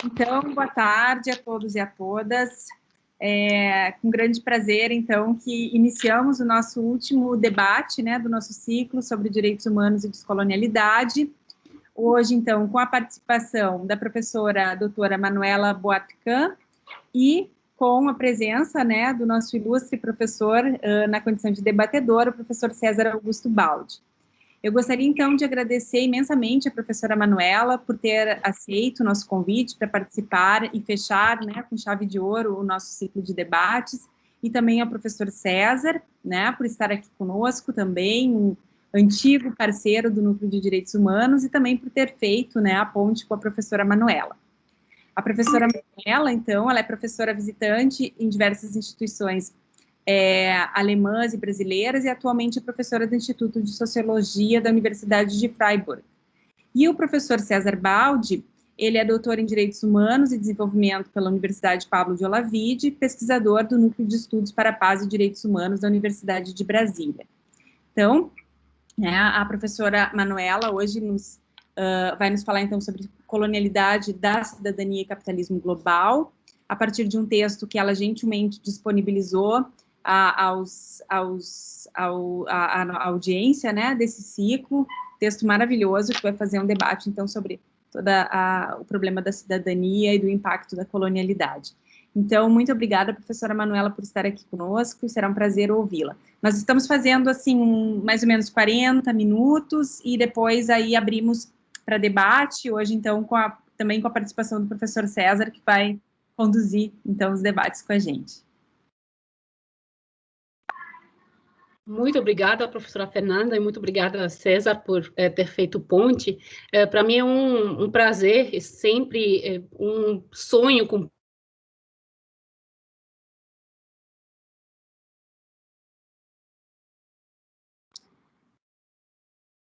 Então, boa tarde a todos e a todas. Com grande prazer, então, que iniciamos o nosso último debate, né, do nosso ciclo sobre direitos humanos e descolonialidade. Hoje, então, com a participação da professora doutora Manuela Boatcan e com a presença, né, do nosso ilustre professor, na condição de debatedor, o professor César Augusto Baldi. Eu gostaria, então, de agradecer imensamente a professora Manuela por ter aceito o nosso convite para participar e fechar, né, com chave de ouro o nosso ciclo de debates, e também ao professor César, né, por estar aqui conosco também, um antigo parceiro do Núcleo de Direitos Humanos, e também por ter feito, né, a ponte com a professora Manuela. A professora Manuela, então, ela é professora visitante em diversas instituições alemãs e brasileiras, e atualmente é professora do Instituto de Sociologia da Universidade de Freiburg. E o professor César Baldi, ele é doutor em Direitos Humanos e Desenvolvimento pela Universidade Pablo de Olavide, pesquisador do Núcleo de Estudos para a Paz e Direitos Humanos da Universidade de Brasília. Então, a professora Manuela hoje vai nos falar, então, sobre colonialidade da cidadania e capitalismo global, a partir de um texto que ela gentilmente disponibilizou à audiência, né, desse ciclo, texto maravilhoso, que vai fazer um debate, então, sobre todo o problema da cidadania e do impacto da colonialidade. Então, muito obrigada, professora Manuela, por estar aqui conosco, será um prazer ouvi-la. Nós estamos fazendo, assim, mais ou menos 40 minutos, e depois aí abrimos para debate, hoje, então, também com a participação do professor César, que vai conduzir, então, os debates com a gente. Muito obrigada, professora Fernanda, e muito obrigada, César, por ter feito ponte. Para mim é um prazer, sempre um sonho com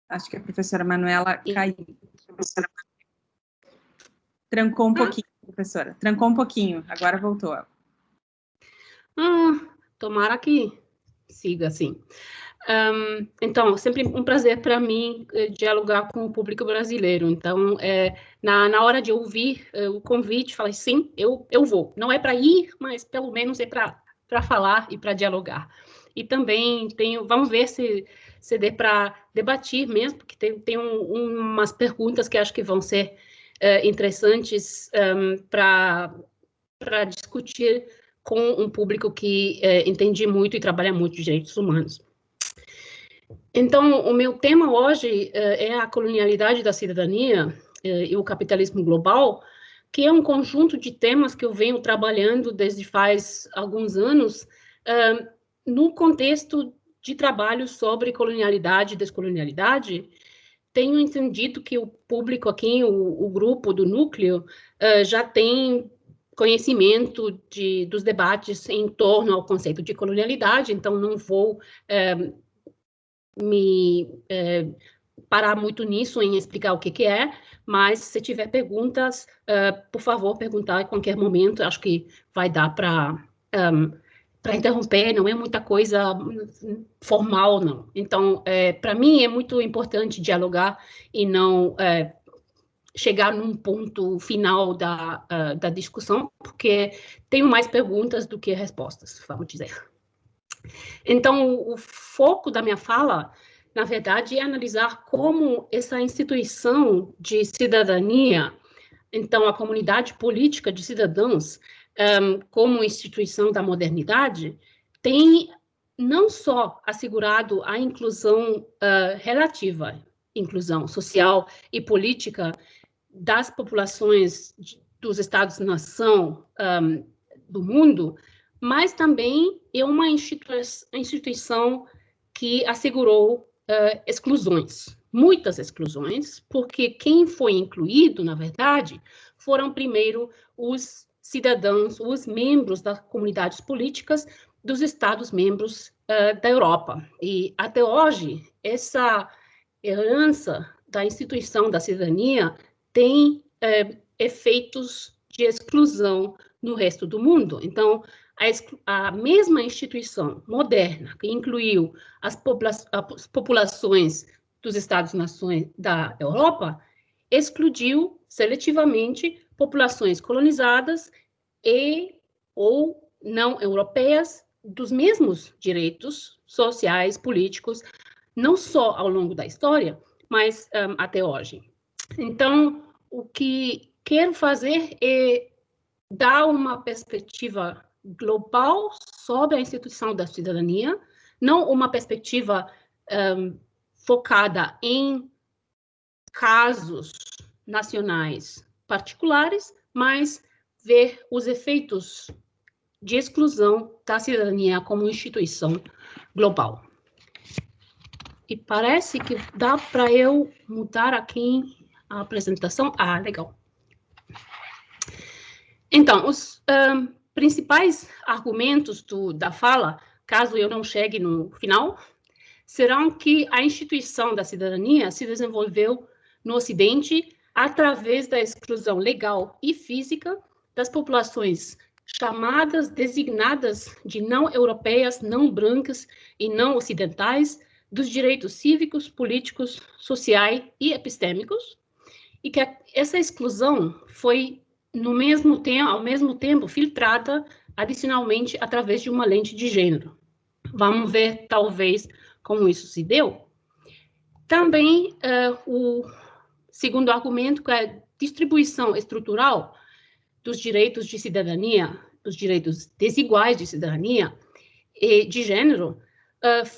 Acho que a professora Manuela caiu. Trancou um pouquinho, professora. Trancou um pouquinho, agora voltou. Tomara que siga assim. Então, sempre um prazer para mim dialogar com o público brasileiro. Então, na hora de ouvir o convite, falei, sim, eu vou. Não é para ir, mas pelo menos é para falar e para dialogar. E também vamos ver se dê para debater mesmo, porque tem umas perguntas que acho que vão ser interessantes para discutir com um público que entende muito e trabalha muito de direitos humanos. Então, o meu tema hoje é a colonialidade da cidadania e o capitalismo global, que é um conjunto de temas que eu venho trabalhando desde faz alguns anos, no contexto de trabalho sobre colonialidade e descolonialidade. Tenho entendido que o público aqui, o grupo do núcleo, já tem conhecimento dos debates em torno ao conceito de colonialidade, então não vou me parar muito nisso em explicar o que é, mas se tiver perguntas, por favor, perguntar em qualquer momento, acho que vai dar para interromper, não é muita coisa formal, não. Então, para mim, é muito importante dialogar e não chegar num ponto final da discussão, porque tenho mais perguntas do que respostas, vamos dizer. Então, o foco da minha fala, na verdade, é analisar como essa instituição de cidadania, então, a comunidade política de cidadãos, como instituição da modernidade, tem não só assegurado a inclusão relativa, inclusão social e política das populações dos Estados-nação do mundo, mas também é uma instituição que assegurou exclusões, muitas exclusões, porque quem foi incluído, na verdade, foram primeiro os cidadãos, os membros das comunidades políticas dos Estados-membros da Europa. E até hoje, essa herança da instituição da cidadania tem efeitos de exclusão no resto do mundo. Então, a mesma instituição moderna, que incluiu as populações dos Estados-nações da Europa excluiu seletivamente populações colonizadas e ou não europeias dos mesmos direitos sociais, políticos, não só ao longo da história, mas até hoje. Então, o que quero fazer é dar uma perspectiva global sobre a instituição da cidadania, não uma perspectiva focada em casos nacionais particulares, mas ver os efeitos de exclusão da cidadania como instituição global. E parece que dá para eu mudar aqui a apresentação. Ah, legal. Então, os principais argumentos da fala, caso eu não chegue no final, serão que a instituição da cidadania se desenvolveu no Ocidente através da exclusão legal e física das populações chamadas, designadas de não europeias, não brancas e não ocidentais, dos direitos cívicos, políticos, sociais e epistêmicos, e que essa exclusão foi, ao mesmo tempo, filtrada adicionalmente através de uma lente de gênero. Vamos ver, talvez, como isso se deu. Também, o segundo argumento, que é a distribuição estrutural dos direitos de cidadania, dos direitos desiguais de cidadania e de gênero,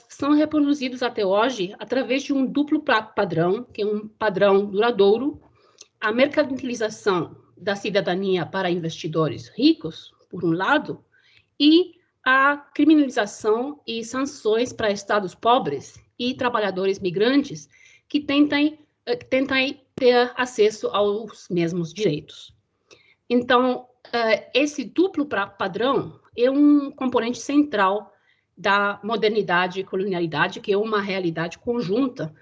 são reproduzidos até hoje através de um duplo padrão, que é um padrão duradouro, a mercantilização da cidadania para investidores ricos, por um lado, e a criminalização e sanções para estados pobres e trabalhadores migrantes que tentem ter acesso aos mesmos direitos. Então, esse duplo padrão é um componente central da modernidade e colonialidade, que é uma realidade conjunta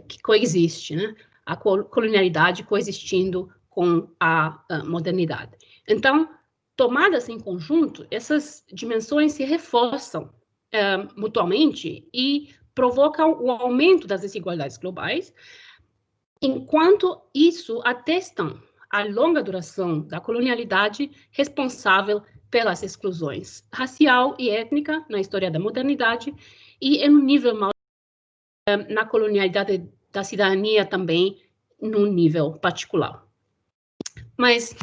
que coexiste, né? A colonialidade coexistindo com a modernidade. Então, tomadas em conjunto, essas dimensões se reforçam mutuamente e provocam o aumento das desigualdades globais, enquanto isso atestam a longa duração da colonialidade responsável pelas exclusões racial e étnica na história da modernidade e, em um nível maior, na colonialidade da cidadania também, num nível particular. Mas,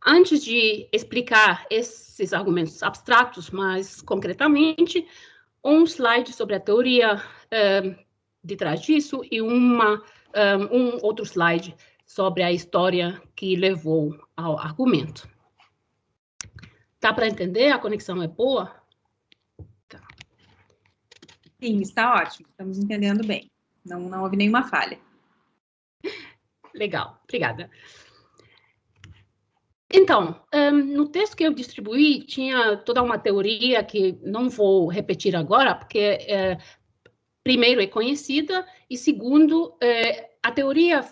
antes de explicar esses argumentos abstratos mais concretamente, um slide sobre a teoria de trás disso e um outro slide sobre a história que levou ao argumento. Dá para entender? A conexão é boa? Tá. Sim, está ótimo. Estamos entendendo bem. Não houve nenhuma falha. Legal, obrigada. Então, no texto que eu distribuí, tinha toda uma teoria que não vou repetir agora, porque, primeiro, é conhecida, e, segundo, a teoria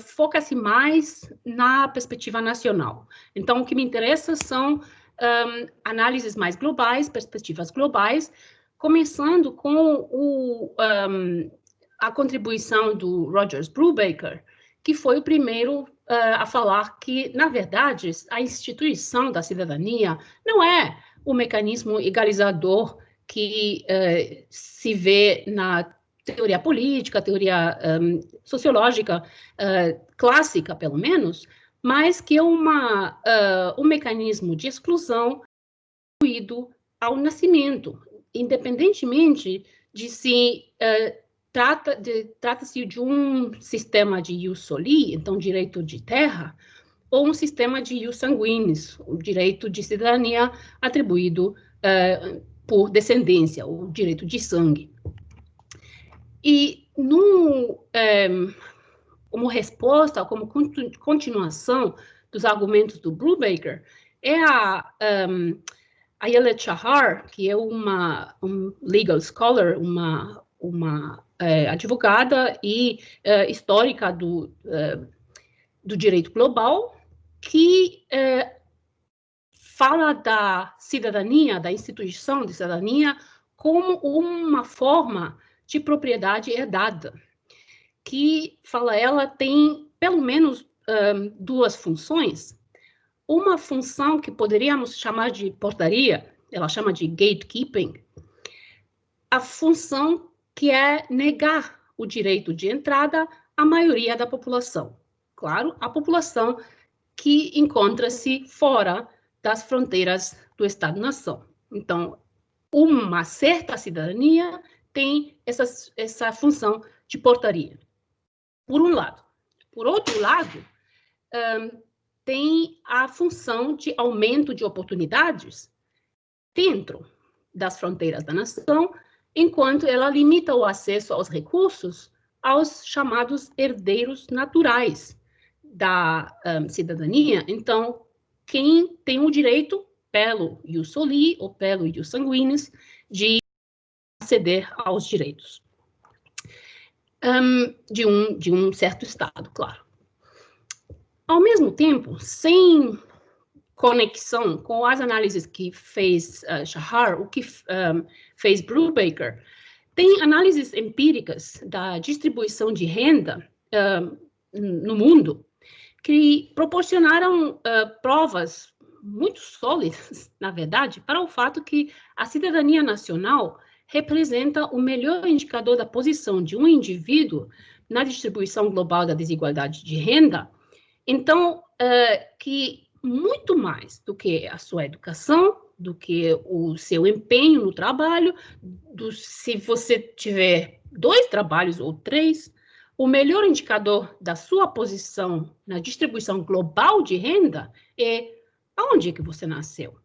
foca-se mais na perspectiva nacional. Então, o que me interessa são análises mais globais, perspectivas globais, começando com a contribuição do Rogers Brubaker, que foi o primeiro a falar que, na verdade, a instituição da cidadania não é o mecanismo egalizador que se vê na teoria política, teoria sociológica clássica, pelo menos, mas que é um mecanismo de exclusão atribuído ao nascimento, independentemente de se trata-se de um sistema de ius soli, então direito de terra, ou um sistema de ius sanguinis, o direito de cidadania atribuído por descendência, o direito de sangue. E, como resposta, como continuação dos argumentos do Brubaker, é a Ayelet Shahar, que é um legal scholar, uma advogada e histórica do direito global, que fala da cidadania, da instituição de cidadania, como uma forma de propriedade herdada, que, fala ela, tem pelo menos duas funções. Uma função que poderíamos chamar de portaria, ela chama de gatekeeping, a função que é negar o direito de entrada à maioria da população. Claro, a população que encontra-se fora das fronteiras do Estado-nação. Então, uma certa cidadania tem essa função de portaria, por um lado. Por outro lado, tem a função de aumento de oportunidades dentro das fronteiras da nação, enquanto ela limita o acesso aos recursos aos chamados herdeiros naturais da cidadania. Então, quem tem o direito, pelo ius soli ou pelo ius sanguinis, de aceder aos direitos de um certo Estado, claro. Ao mesmo tempo, sem conexão com as análises que fez Shahar, o que fez Brubaker, tem análises empíricas da distribuição de renda no mundo que proporcionaram provas muito sólidas, na verdade, para o fato que a cidadania nacional representa o melhor indicador da posição de um indivíduo na distribuição global da desigualdade de renda. Então, que muito mais do que a sua educação, do que o seu empenho no trabalho, se você tiver 2 trabalhos ou 3, o melhor indicador da sua posição na distribuição global de renda é aonde é que você nasceu.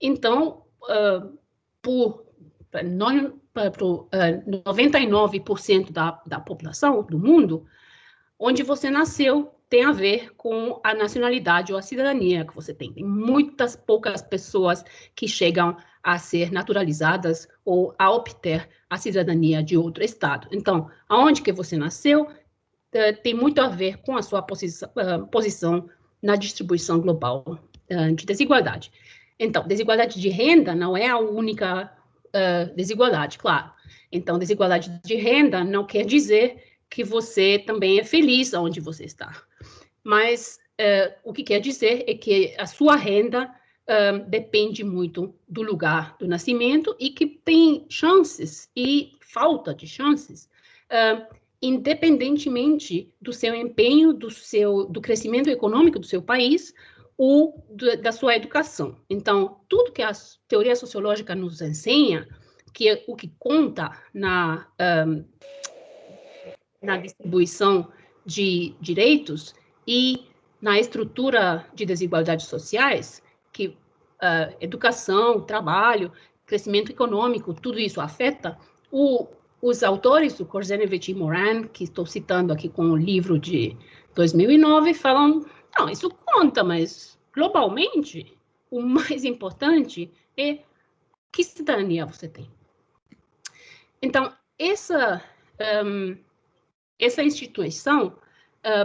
Então, por 99% da população do mundo, onde você nasceu tem a ver com a nacionalidade ou a cidadania que você tem. Tem muitas poucas pessoas que chegam a ser naturalizadas ou a obter a cidadania de outro estado. Então, aonde que você nasceu tem muito a ver com a sua posição na distribuição global de desigualdade. Então, desigualdade de renda não é a única desigualdade, claro. Então, desigualdade de renda não quer dizer que você também é feliz onde você está. Mas o que quer dizer é que a sua renda depende muito do lugar do nascimento e que tem chances e falta de chances, independentemente do seu empenho, do crescimento econômico do seu país ou da sua educação. Então, tudo que a teoria sociológica nos ensina, que é o que conta na distribuição de direitos e na estrutura de desigualdades sociais, que educação, trabalho, crescimento econômico, tudo isso afeta, os autores, o Korzeniowicz e Moran, que estou citando aqui com o livro de 2009, falam, não, isso conta, mas globalmente, o mais importante é que cidadania você tem. Então, essa instituição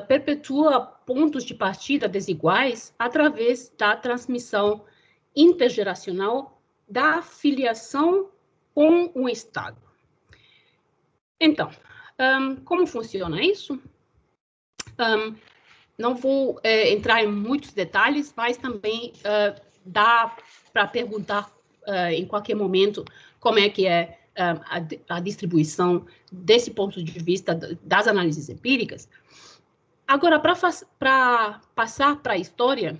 perpetua pontos de partida desiguais através da transmissão intergeracional da filiação com o Estado. Então, como funciona isso? Não vou entrar em muitos detalhes, mas também dá para perguntar em qualquer momento como é que é a distribuição desse ponto de vista das análises empíricas. Agora, para passar para a história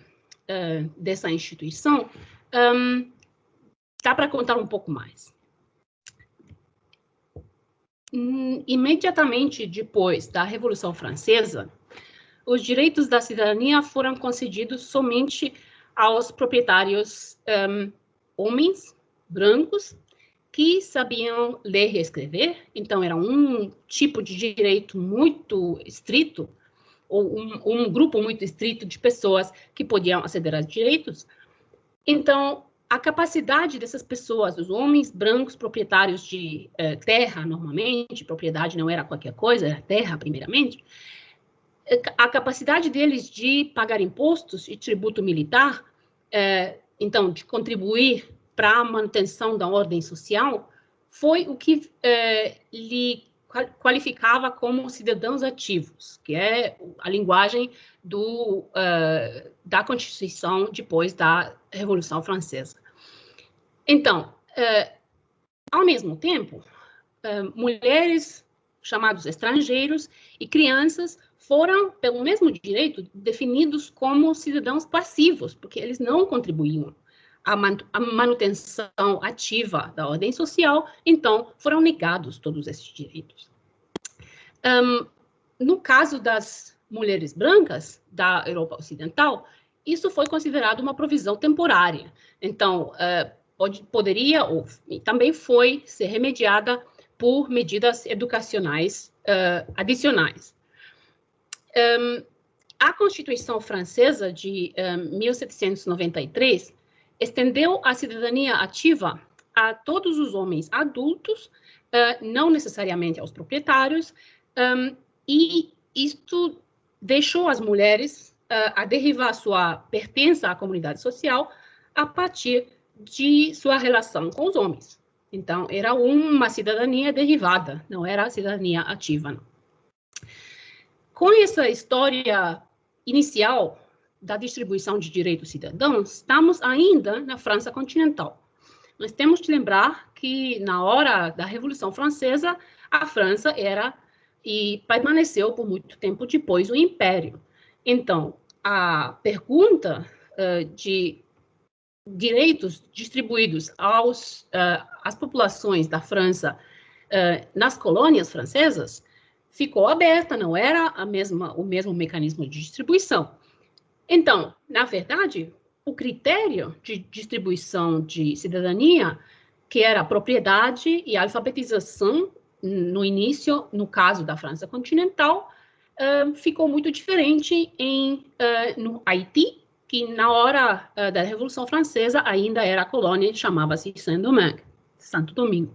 dessa instituição, dá para contar um pouco mais. Imediatamente depois da Revolução Francesa, os direitos da cidadania foram concedidos somente aos proprietários homens, brancos, que sabiam ler e escrever. Então, era um tipo de direito muito estrito, ou um grupo muito estrito de pessoas que podiam aceder aos direitos. Então, a capacidade dessas pessoas, os homens brancos proprietários de terra, normalmente, propriedade não era qualquer coisa, era terra, primeiramente, a capacidade deles de pagar impostos e tributo militar, então, de contribuir para a manutenção da ordem social, foi o que lhe qualificava como cidadãos ativos, que é a linguagem da Constituição depois da Revolução Francesa. Então, ao mesmo tempo, mulheres chamados estrangeiros e crianças foram, pelo mesmo direito, definidos como cidadãos passivos, porque eles não contribuíam à manutenção ativa da ordem social, então foram negados todos esses direitos. No caso das mulheres brancas da Europa Ocidental, isso foi considerado uma provisão temporária. Então, poderia, ou também foi ser remediada por medidas educacionais adicionais. A Constituição Francesa de 1793 estendeu a cidadania ativa a todos os homens adultos, não necessariamente aos proprietários, e isto deixou as mulheres a derivar sua pertença à comunidade social a partir de sua relação com os homens. Então, era uma cidadania derivada, não era a cidadania ativa. Não. Com essa história inicial da distribuição de direitos cidadãos, estamos ainda na França continental. Nós temos que lembrar que, na hora da Revolução Francesa, a França era e permaneceu por muito tempo depois o Império. Então, a pergunta de direitos distribuídos às populações da França nas colônias francesas ficou aberta, não era o mesmo mecanismo de distribuição. Então, na verdade, o critério de distribuição de cidadania, que era a propriedade e a alfabetização no início, no caso da França continental, ficou muito diferente no Haiti, que na hora da Revolução Francesa ainda era a colônia, chamava-se Saint-Domingue, Santo Domingo.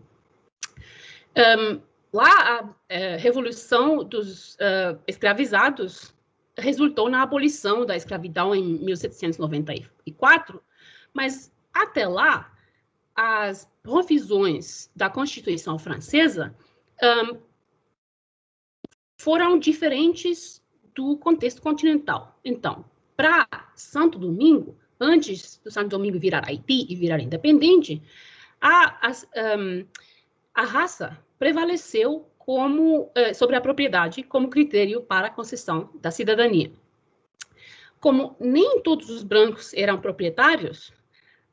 Lá, a Revolução dos escravizados resultou na abolição da escravidão em 1794, mas até lá, as provisões da Constituição Francesa foram diferentes do contexto continental. Então, para Santo Domingo, antes do Santo Domingo virar Haiti e virar independente, a raça prevaleceu sobre a propriedade como critério para a concessão da cidadania. Como nem todos os brancos eram proprietários,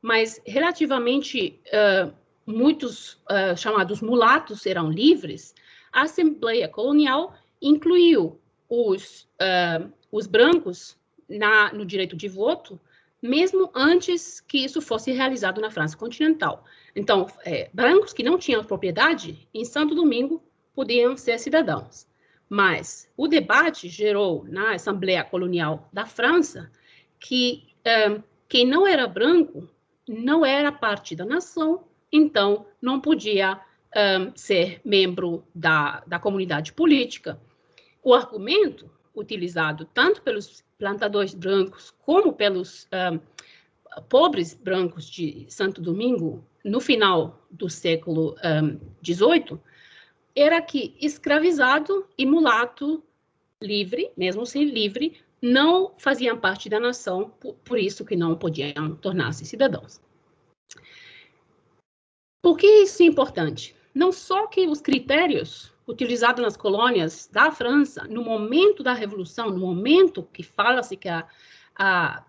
mas relativamente muitos chamados mulatos eram livres, a Assembleia Colonial incluiu os brancos no direito de voto, mesmo antes que isso fosse realizado na França continental. Então, brancos que não tinham propriedade, em Santo Domingo, podiam ser cidadãos. Mas o debate gerou na Assembleia Colonial da França que quem não era branco não era parte da nação, então não podia ser membro da comunidade política. O argumento utilizado tanto pelos plantadores brancos como pelos pobres brancos de Santo Domingo no final do século XVIII era que escravizado e mulato livre, mesmo sem livre, não faziam parte da nação, por isso que não podiam tornar-se cidadãos. Por que isso é importante? Não só que os critérios utilizados nas colônias da França, no momento da Revolução, no momento que fala-se que a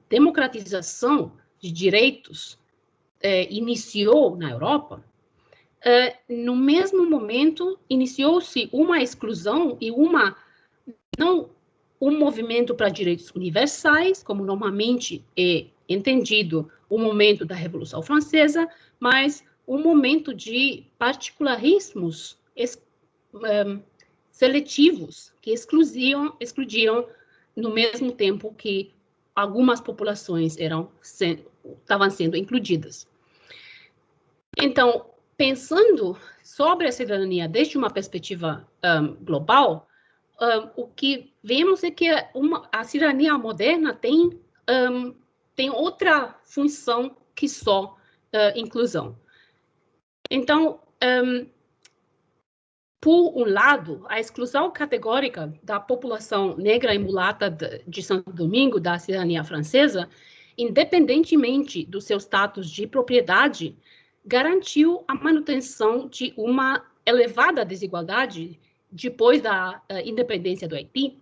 democratização de direitos iniciou na Europa, no mesmo momento iniciou-se uma exclusão e não um movimento para direitos universais, como normalmente é entendido o momento da Revolução Francesa, mas um momento de particularismos seletivos que excluíam no mesmo tempo que algumas populações estavam sendo incluídas. Então, pensando sobre a cidadania desde uma perspectiva global, o que vemos é que a cidadania moderna tem outra função que só inclusão. Então, por um lado, a exclusão categórica da população negra e mulata de Santo Domingo, da cidadania francesa, independentemente do seu status de propriedade, garantiu a manutenção de uma elevada desigualdade depois da independência do Haiti,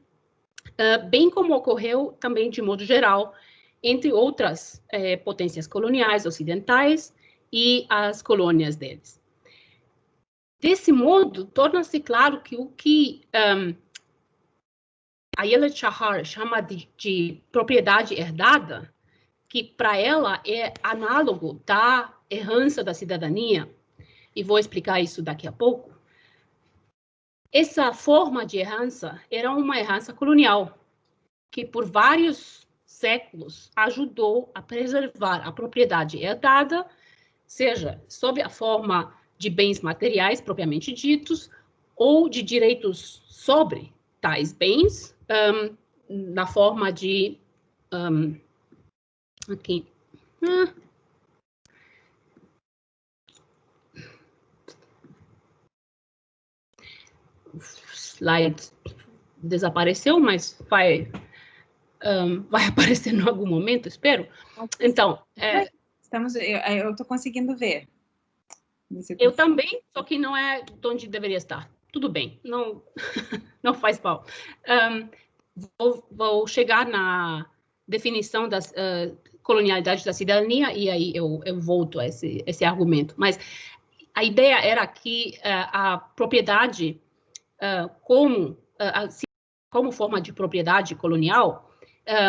bem como ocorreu também de modo geral entre outras potências coloniais ocidentais e as colônias deles. Desse modo, torna-se claro que o que Ayelet Shahar chama de propriedade herdada, que para ela é análogo da herança da cidadania, e vou explicar isso daqui a pouco, essa forma de herança era uma herança colonial, que por vários séculos ajudou a preservar a propriedade herdada, seja sob a forma de bens materiais propriamente ditos, ou de direitos sobre tais bens, na forma de... aqui. O slide desapareceu, mas vai aparecer em algum momento, espero. Então... eu estou conseguindo ver. Eu também, só que não é onde deveria estar. Tudo bem, não, não faz mal. Vou chegar na definição das colonialidades da cidadania e aí eu volto a esse argumento. Mas a ideia era que a propriedade como forma de propriedade colonial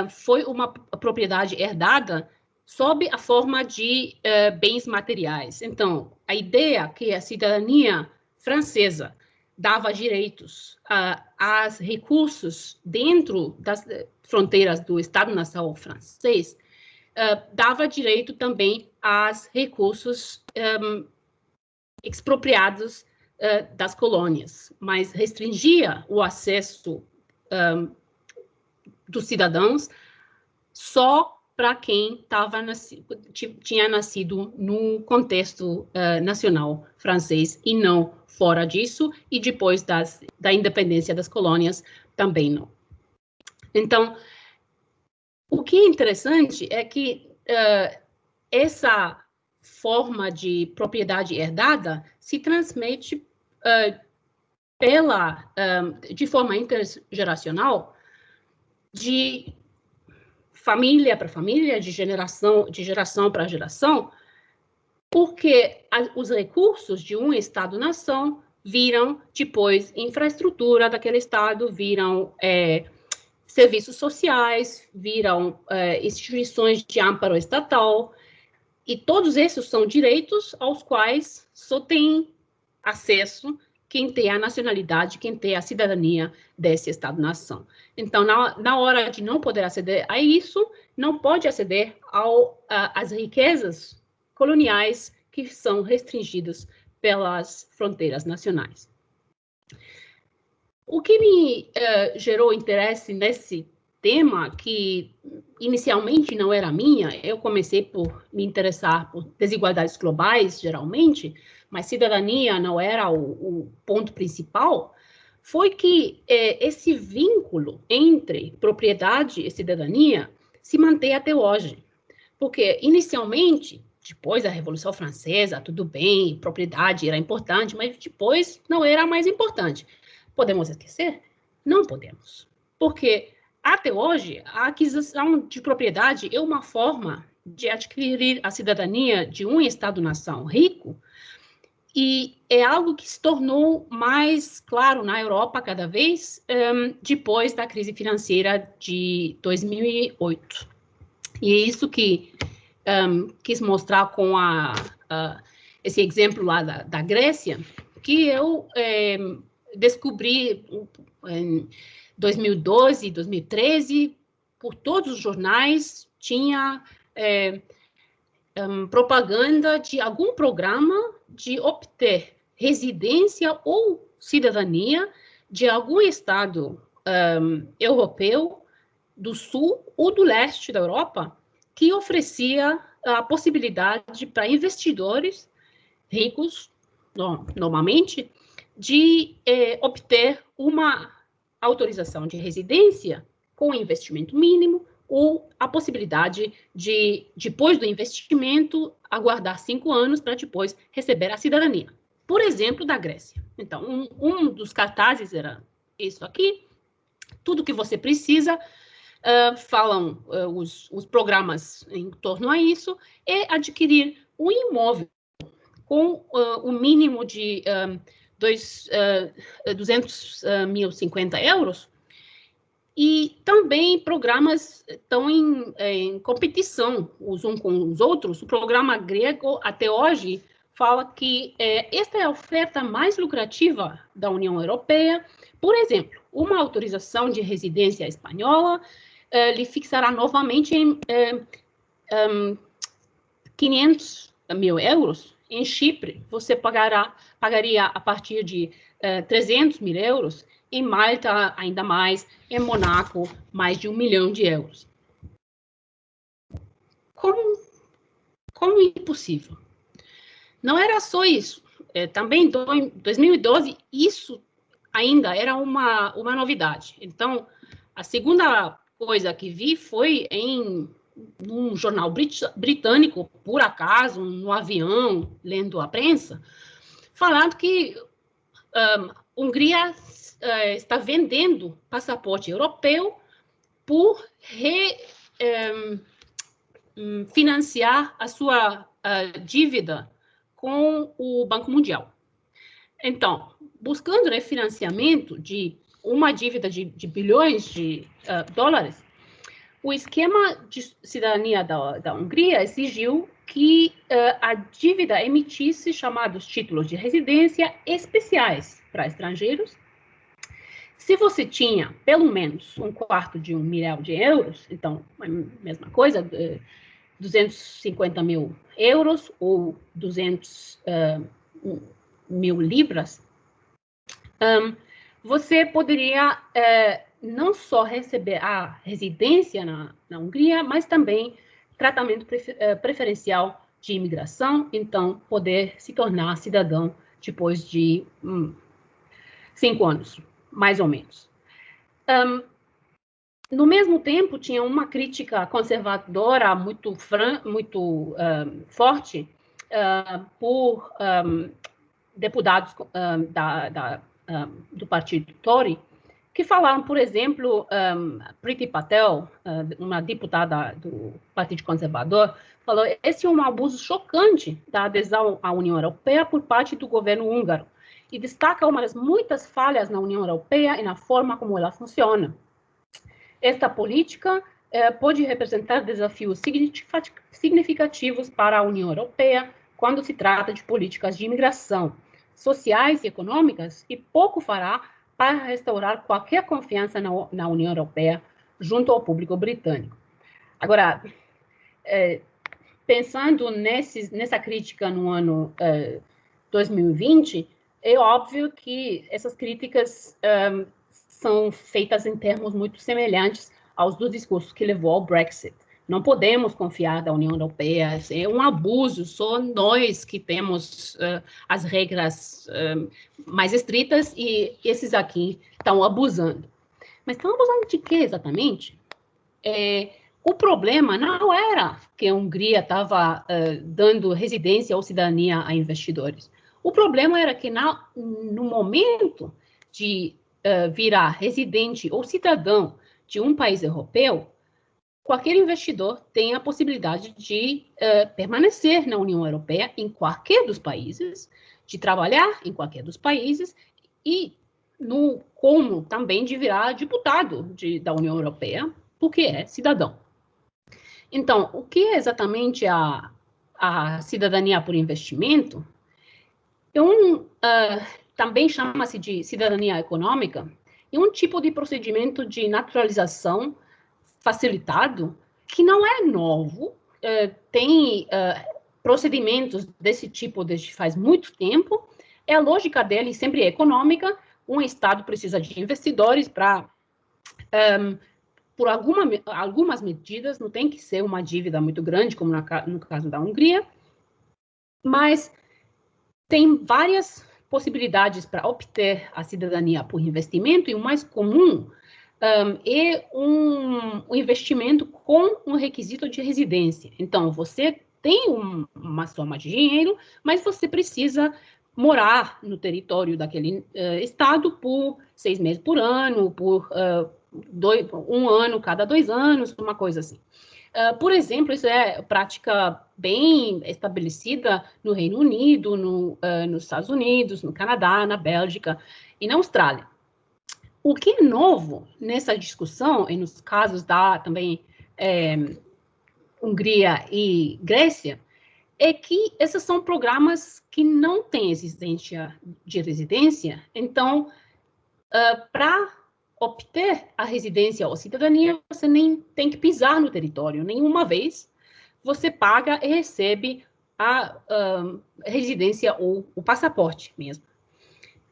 foi uma propriedade herdada sob a forma de bens materiais. Então, a ideia que a cidadania francesa dava direitos aos recursos dentro das fronteiras do Estado-nação francês, dava direito também aos recursos expropriados das colônias, mas restringia o acesso dos cidadãos só para quem tinha nascido no contexto nacional francês e não fora disso, e depois da independência das colônias também não. Então, o que é interessante é que essa forma de propriedade herdada se transmite de forma intergeracional, de família para família, de geração para geração, porque os recursos de um Estado-nação viram depois infraestrutura daquele Estado, viram serviços sociais, viram instituições de amparo estatal, e todos esses são direitos aos quais só tem acesso quem tem a nacionalidade, quem tem a cidadania desse Estado-nação. Então, na hora de não poder aceder a isso, não pode aceder às riquezas coloniais que são restringidas pelas fronteiras nacionais. O que me gerou interesse nesse tema, que inicialmente não era minha, eu comecei por me interessar por desigualdades globais, geralmente, mas cidadania não era o ponto principal, foi que esse vínculo entre propriedade e cidadania se mantém até hoje. Porque, inicialmente, depois da Revolução Francesa, tudo bem, propriedade era importante, mas depois não era mais importante. Podemos esquecer? Não podemos. Porque, até hoje, a aquisição de propriedade é uma forma de adquirir a cidadania de um Estado-nação rico, e é algo que se tornou mais claro na Europa cada vez depois da crise financeira de 2008. E é isso que quis mostrar com esse exemplo lá da Grécia, que eu descobri em 2012, 2013, por todos os jornais, tinha propaganda de algum programa de obter residência ou cidadania de algum estado europeu do sul ou do leste da Europa, que oferecia a possibilidade para investidores ricos normalmente, de obter uma autorização de residência com investimento mínimo ou a possibilidade de, depois do investimento, aguardar 5 anos para depois receber a cidadania. Por exemplo, da Grécia. Então, um dos cartazes era isso aqui. Tudo que você precisa, falam os programas em torno a isso, é adquirir um imóvel com o mínimo de 200.050 euros, e também programas estão em competição uns com os outros. O programa grego, até hoje, fala que esta é a oferta mais lucrativa da União Europeia. Por exemplo, uma autorização de residência espanhola lhe fixará novamente em 500.000 euros. Em Chipre, você pagaria a partir de 300.000 euros. Em Malta, ainda mais. Em Monaco, mais de 1 milhão de euros. Como impossível? Não era só isso. Também em 2012, isso ainda era uma novidade. Então, a segunda coisa que vi foi num jornal britânico, por acaso, no avião, lendo a prensa, falando que Hungria está vendendo passaporte europeu por financiar a sua dívida com o Banco Mundial. Então, buscando refinanciamento de uma dívida de bilhões de dólares, o esquema de cidadania da Hungria exigiu que a dívida emitisse chamados títulos de residência especiais para estrangeiros. Se você tinha pelo menos 1/4 de 1 milhão de euros, então, a mesma coisa, 250.000 euros ou 200.000 libras, você poderia não só receber a residência na Hungria, mas também tratamento preferencial de imigração, então poder se tornar cidadão depois de 5 anos, mais ou menos. No mesmo tempo, tinha uma crítica conservadora muito forte por deputados do partido Tory, que falaram, por exemplo, Priti Patel, uma deputada do Partido Conservador, falou: esse é um abuso chocante da adesão à União Europeia por parte do governo húngaro, e destaca uma das muitas falhas na União Europeia e na forma como ela funciona. Esta política pode representar desafios significativos para a União Europeia quando se trata de políticas de imigração, sociais e econômicas, e pouco fará para restaurar qualquer confiança na União Europeia junto ao público britânico. Agora, pensando nessa crítica no ano 2020, é óbvio que essas críticas são feitas em termos muito semelhantes aos dos discursos que levou ao Brexit. Não podemos confiar da União Europeia, é um abuso, só nós que temos as regras mais estritas e esses aqui estão abusando. Mas estão abusando de quê exatamente? O problema não era que a Hungria estava dando residência ou cidadania a investidores. O problema era que no momento de virar residente ou cidadão de um país europeu, qualquer investidor tem a possibilidade de permanecer na União Europeia em qualquer dos países, de trabalhar em qualquer dos países e como também de virar deputado da União Europeia, porque é cidadão. Então, o que é exatamente a cidadania por investimento? Também chama-se de cidadania econômica, é um tipo de procedimento de naturalização facilitado, que não é novo, tem procedimentos desse tipo desde faz muito tempo, a lógica dele sempre é econômica, um Estado precisa de investidores para, por algumas medidas, não tem que ser uma dívida muito grande, como no caso da Hungria, mas tem várias possibilidades para obter a cidadania por investimento, e o mais comum é um investimento com um requisito de residência. Então, você tem uma soma de dinheiro, mas você precisa morar no território daquele estado por 6 meses por ano, por um ano cada 2 anos, uma coisa assim. Por exemplo, isso é prática bem estabelecida no Reino Unido, nos Estados Unidos, no Canadá, na Bélgica e na Austrália. O que é novo nessa discussão, e nos casos da também Hungria e Grécia, é que esses são programas que não têm exigência de residência. Então, para obter a residência ou cidadania, você nem tem que pisar no território nenhuma vez. Você paga e recebe a residência ou o passaporte mesmo.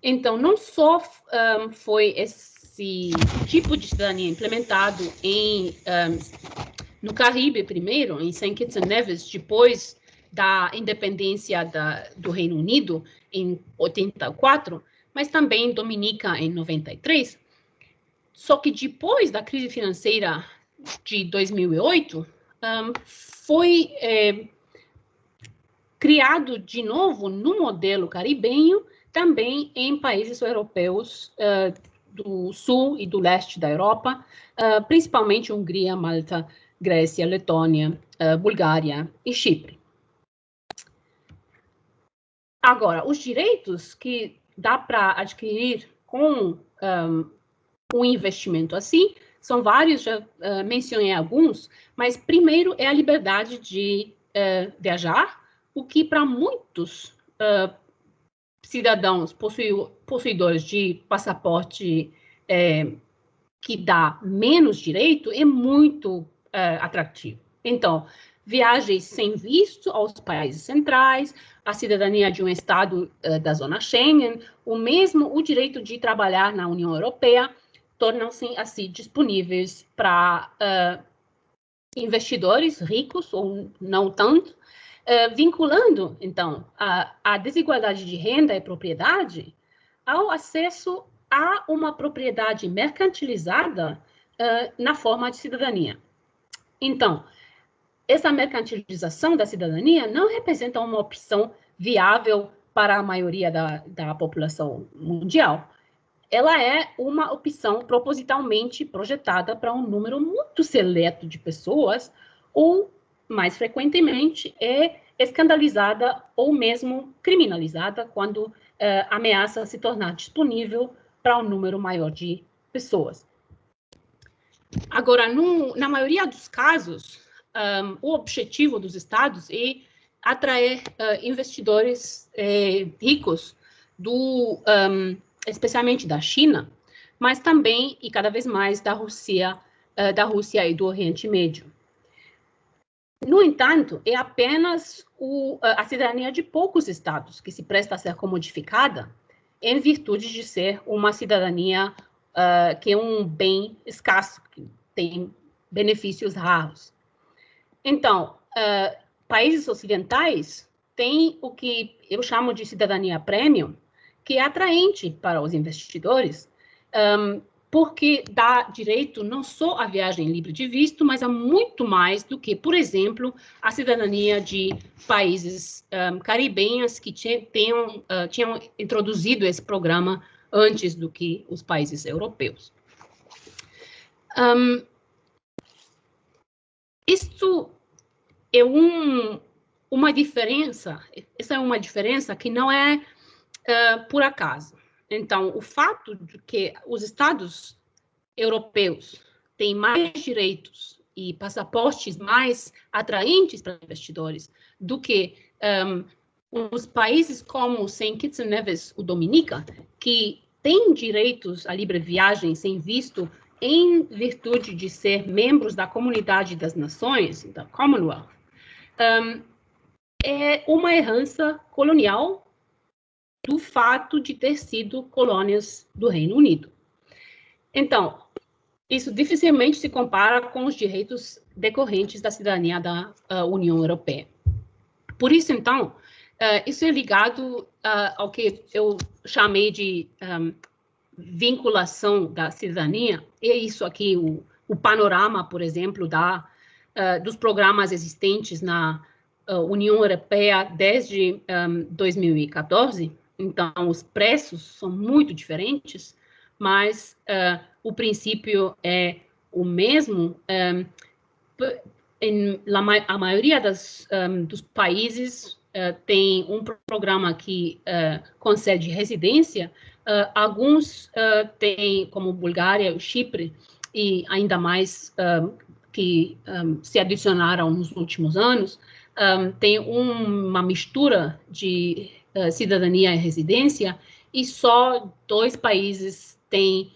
Então, não só foi esse tipo de cidadania implementado no Caribe primeiro, em St. Kitts and Nevis, depois da independência do Reino Unido, em 84, mas também em Dominica, em 93. Só que depois da crise financeira de 2008, foi criado de novo no modelo caribenho, também em países europeus do sul e do leste da Europa, principalmente Hungria, Malta, Grécia, Letônia, Bulgária e Chipre. Agora, os direitos que dá para adquirir com um investimento assim, são vários, já mencionei alguns, mas primeiro é a liberdade de viajar, o que para muitos cidadãos possuidores de passaporte que dá menos direito é muito atrativo. Então, viagens sem visto aos países centrais, a cidadania de um estado da zona Schengen, o direito de trabalhar na União Europeia, tornam-se assim disponíveis para investidores ricos ou não tanto, vinculando, então, a desigualdade de renda e propriedade ao acesso a uma propriedade mercantilizada na forma de cidadania. Então, essa mercantilização da cidadania não representa uma opção viável para a maioria da população mundial. Ela é uma opção propositalmente projetada para um número muito seleto de pessoas, ou, mais frequentemente, é escandalizada ou mesmo criminalizada quando ameaça se tornar disponível para um número maior de pessoas. Agora, na maioria dos casos, o objetivo dos estados é atrair investidores ricos especialmente da China, mas também e cada vez mais da Rússia e do Oriente Médio. No entanto, é apenas a cidadania de poucos estados que se presta a ser comodificada em virtude de ser uma cidadania que é um bem escasso, que tem benefícios raros. Então, países ocidentais têm o que eu chamo de cidadania premium, que é atraente para os investidores, porque dá direito não só à viagem livre de visto, mas a muito mais do que, por exemplo, a cidadania de países caribenhos que tinham introduzido esse programa antes do que os países europeus. Isso é uma diferença, essa é uma diferença que não é por acaso. Então, o fato de que os estados europeus têm mais direitos e passaportes mais atraentes para investidores do que os países como St. Kitts and Nevis, o Dominica, que têm direitos à livre viagem sem visto em virtude de ser membros da Comunidade das Nações, da Commonwealth, é uma herança colonial do fato de ter sido colônias do Reino Unido. Então, isso dificilmente se compara com os direitos decorrentes da cidadania da União Europeia. Por isso, então, isso é ligado ao que eu chamei de vinculação da cidadania. É isso aqui, o panorama, por exemplo, dos programas existentes na União Europeia desde 2014. Então, os preços são muito diferentes, mas o princípio é o mesmo. A maioria dos países tem um programa que concede residência. Alguns têm, como Bulgária, Chipre, e ainda mais que se adicionaram nos últimos anos, tem uma mistura de cidadania e residência, e só 2 países têm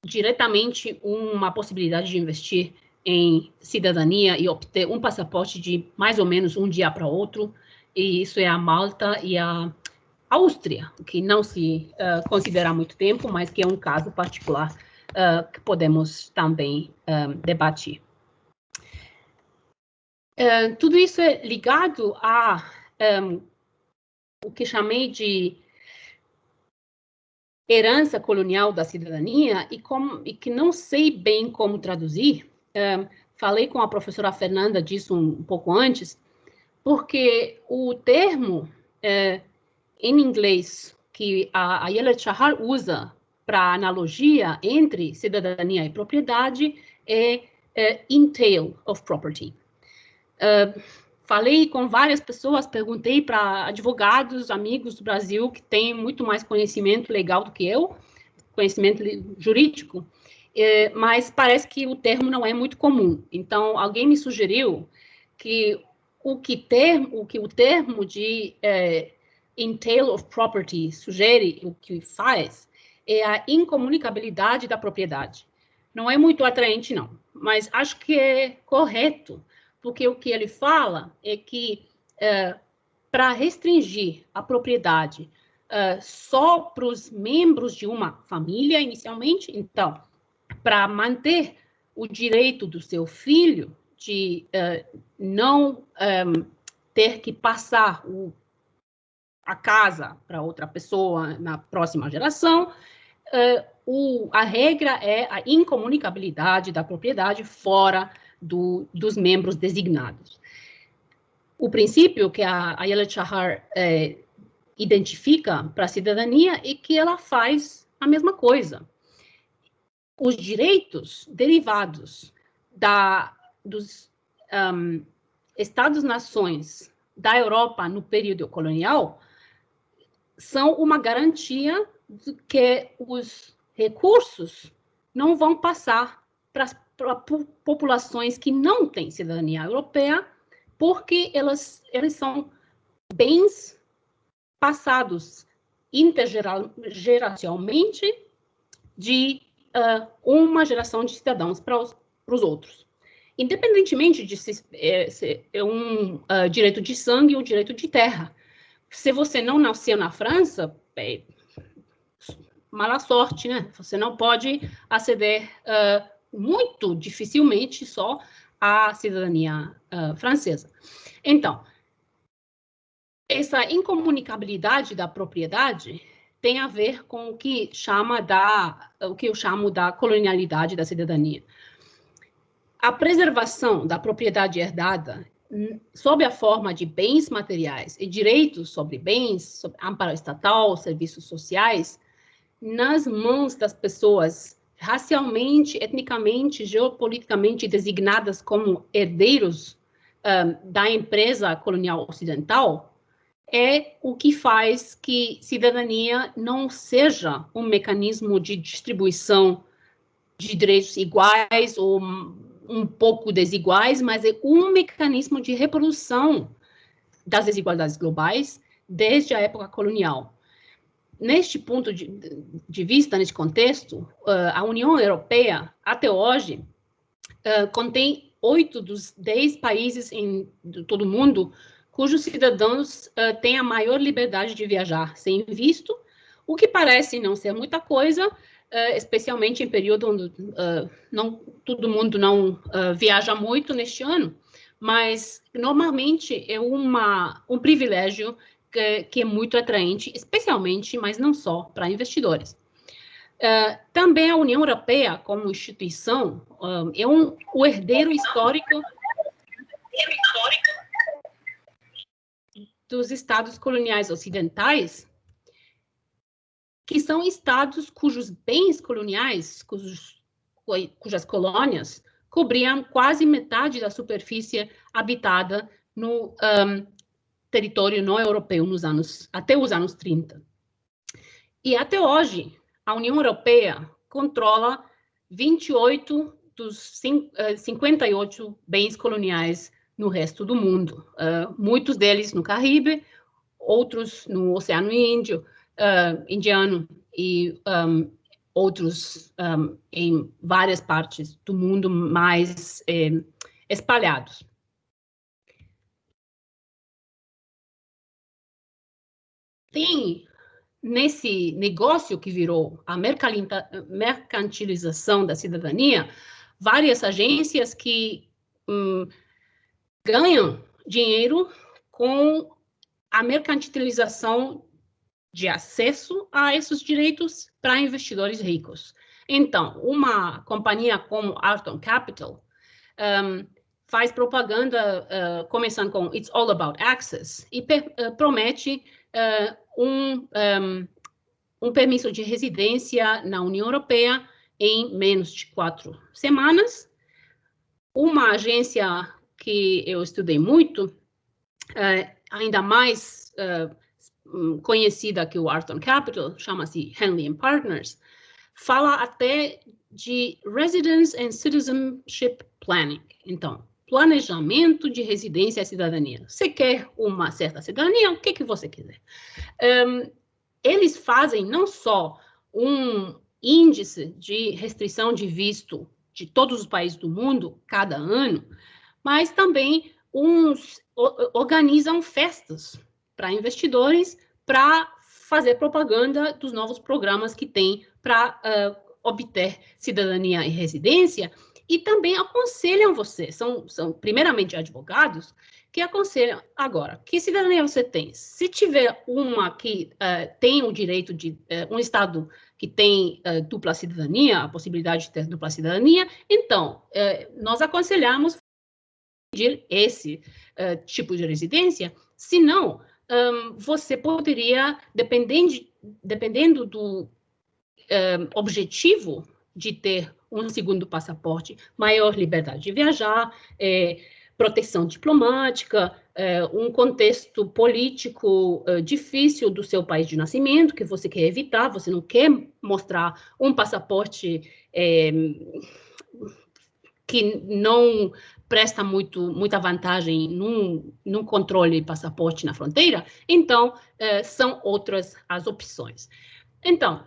diretamente uma possibilidade de investir em cidadania e obter um passaporte de mais ou menos um dia para outro, e isso é a Malta e a Áustria, que não se considera há muito tempo, mas que é um caso particular que podemos também debater. Tudo isso é ligado a o que chamei de herança colonial da cidadania e que não sei bem como traduzir. Falei com a professora Fernanda disso um pouco antes, porque o termo em inglês que a Ayelet Shahar usa para analogia entre cidadania e propriedade é entail of property. Falei com várias pessoas, perguntei para advogados, amigos do Brasil, que têm muito mais conhecimento legal do que eu, conhecimento jurídico, mas parece que o termo não é muito comum. Então, alguém me sugeriu que o que o termo de entail of property sugere, o que faz, é a incomunicabilidade da propriedade. Não é muito atraente, não, mas acho que é correto, porque o que ele fala é que, para restringir a propriedade só para os membros de uma família, inicialmente, então, para manter o direito do seu filho de não ter que passar a casa para outra pessoa na próxima geração, a regra é a incomunicabilidade da propriedade fora dos membros designados. O princípio que a Ayelet Shahar identifica para a cidadania é que ela faz a mesma coisa. Os direitos derivados dos Estados-nações da Europa no período colonial são uma garantia de que os recursos não vão passar para populações que não têm cidadania europeia, porque eles são bens passados intergeracionalmente de uma geração de cidadãos para os outros. Independentemente de se é um direito de sangue ou direito de terra. Se você não nasceu na França, mala sorte, né? Você não pode aceder muito dificilmente só à cidadania francesa. Então, essa incomunicabilidade da propriedade tem a ver com o que eu chamo da colonialidade da cidadania. A preservação da propriedade herdada sob a forma de bens materiais e direitos sobre bens, sobre amparo estatal, serviços sociais, nas mãos das pessoas racialmente, etnicamente, geopoliticamente designadas como herdeiros da empresa colonial ocidental, é o que faz que cidadania não seja um mecanismo de distribuição de direitos iguais ou um pouco desiguais, mas é um mecanismo de reprodução das desigualdades globais desde a época colonial. Neste ponto de vista, neste contexto, a União Europeia, até hoje, contém 8 dos 10 países de todo o mundo cujos cidadãos têm a maior liberdade de viajar sem visto, o que parece não ser muita coisa, especialmente em período onde todo mundo não viaja muito neste ano, mas normalmente é um privilégio que é muito atraente, especialmente, mas não só, para investidores. Também a União Europeia, como instituição, é o herdeiro histórico dos estados coloniais ocidentais, que são estados cujos bens coloniais, cujas colônias, cobriam quase metade da superfície habitada no território não europeu até os anos 30. E até hoje, a União Europeia controla 28 dos 58 bens coloniais no resto do mundo. Muitos deles no Caribe, outros no Oceano Indiano e outros em várias partes do mundo mais espalhados. Tem, nesse negócio que virou a mercantilização da cidadania, várias agências que ganham dinheiro com a mercantilização de acesso a esses direitos para investidores ricos. Então, uma companhia como Arton Capital faz propaganda começando com It's all about access e promete um permisso de residência na União Europeia em menos de 4 semanas. Uma agência que eu estudei muito, ainda mais conhecida que o Arton Capital, chama-se Henley & Partners, fala até de Residence and Citizenship Planning. Então, planejamento de residência e cidadania. Você quer uma certa cidadania? O que você quiser? Eles fazem não só um índice de restrição de visto de todos os países do mundo cada ano, mas também organizam festas para investidores para fazer propaganda dos novos programas que tem para obter cidadania e residência, e também aconselham você, são primeiramente advogados, que aconselham, agora, que cidadania você tem? Se tiver uma que tem o direito de, um estado que tem dupla cidadania, a possibilidade de ter dupla cidadania, então, nós aconselhamos pedir esse tipo de residência, senão, você poderia, dependendo do objetivo de ter um segundo passaporte, maior liberdade de viajar, proteção diplomática, um contexto político difícil do seu país de nascimento, que você quer evitar, você não quer mostrar um passaporte que não presta muita vantagem num controle de passaporte na fronteira, então, são outras as opções. Então,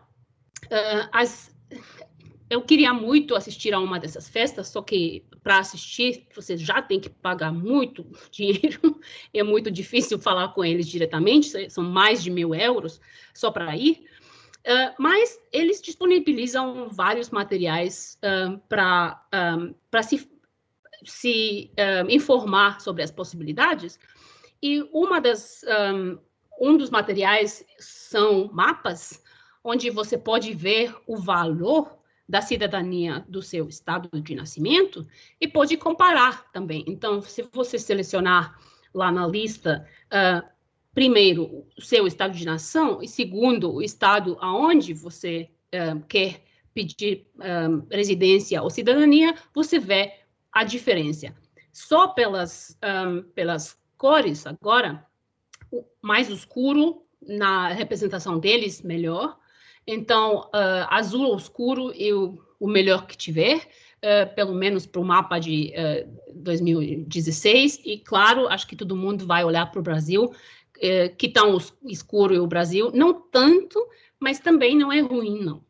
eu queria muito assistir a uma dessas festas, só que para assistir você já tem que pagar muito dinheiro, é muito difícil falar com eles diretamente, são mais de 1.000 euros só para ir, mas eles disponibilizam vários materiais para se informar sobre as possibilidades, e um dos materiais são mapas, onde você pode ver o valor da cidadania do seu estado de nascimento e pode comparar também. Então, se você selecionar lá na lista, primeiro, o seu estado de nação e, segundo, o estado aonde você quer pedir residência ou cidadania, você vê a diferença. Só pelas cores, agora, o mais escuro, na representação deles, melhor. Então, azul escuro é o melhor que tiver, pelo menos para o mapa de 2016. E, claro, acho que todo mundo vai olhar para o Brasil, que tão escuro é o Brasil. Não tanto, mas também não é ruim, não.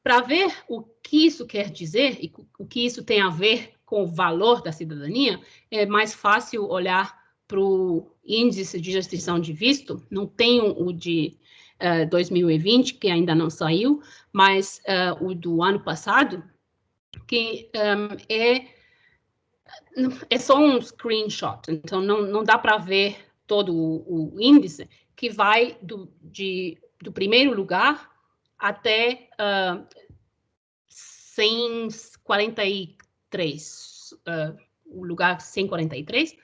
Para ver o que isso quer dizer e o que isso tem a ver com o valor da cidadania, é mais fácil olhar para o índice de restrição de visto. Não tenho o de 2020, que ainda não saiu, mas o do ano passado, que é é só um screenshot, então não dá para ver todo o índice, que vai do primeiro lugar até 143, o lugar 143,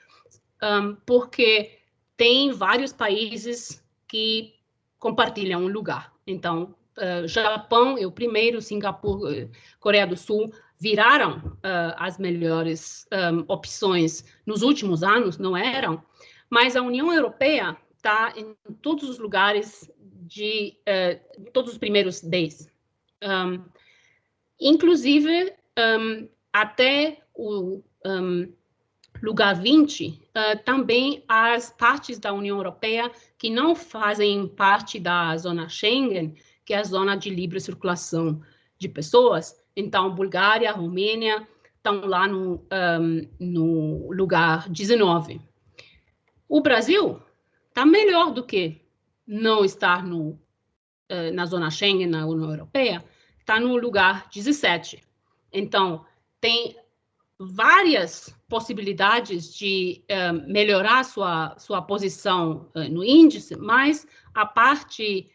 porque tem vários países que compartilham um lugar. Então, Japão é o primeiro, Singapura, Coreia do Sul viraram as melhores opções nos últimos anos, não eram, mas a União Europeia está em todos os lugares todos os primeiros 10. Inclusive, até o lugar 20, também as partes da União Europeia que não fazem parte da zona Schengen, que é a zona de livre circulação de pessoas. Então, Bulgária, Romênia estão lá no lugar 19. O Brasil está melhor do que não estar na zona Schengen, na União Europeia, está no lugar 17. Então, tem várias possibilidades de melhorar sua posição no índice, mas a parte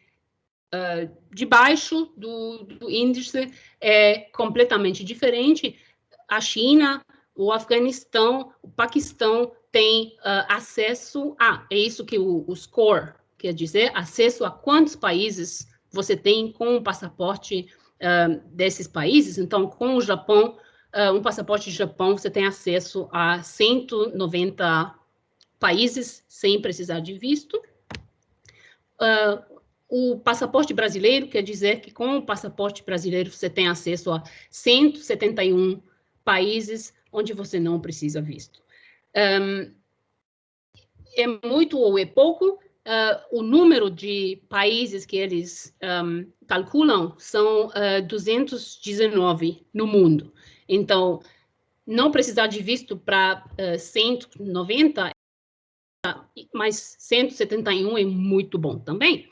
de baixo do índice é completamente diferente. A China, o Afeganistão, o Paquistão têm acesso é isso que o score quer dizer, acesso a quantos países você tem com o passaporte desses países. Então, com o Japão, um passaporte de Japão, você tem acesso a 190 países sem precisar de visto. O passaporte brasileiro quer dizer que com o passaporte brasileiro você tem acesso a 171 países onde você não precisa visto. É muito ou é pouco? O número de países que eles calculam são 219 no mundo. Então, não precisar de visto para 190, mas 171 é muito bom também.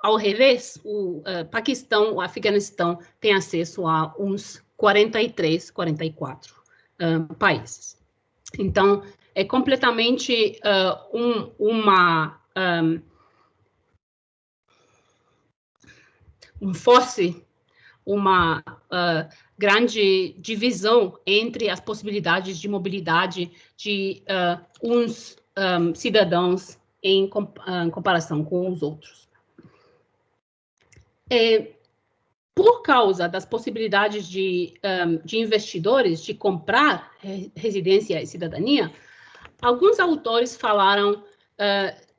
Ao revés, o Paquistão, o Afeganistão tem acesso a uns 43, 44 países. Então, é completamente uma grande divisão entre as possibilidades de mobilidade de uns cidadãos em comparação com os outros. Por causa das possibilidades de investidores de comprar residência e cidadania, alguns autores falaram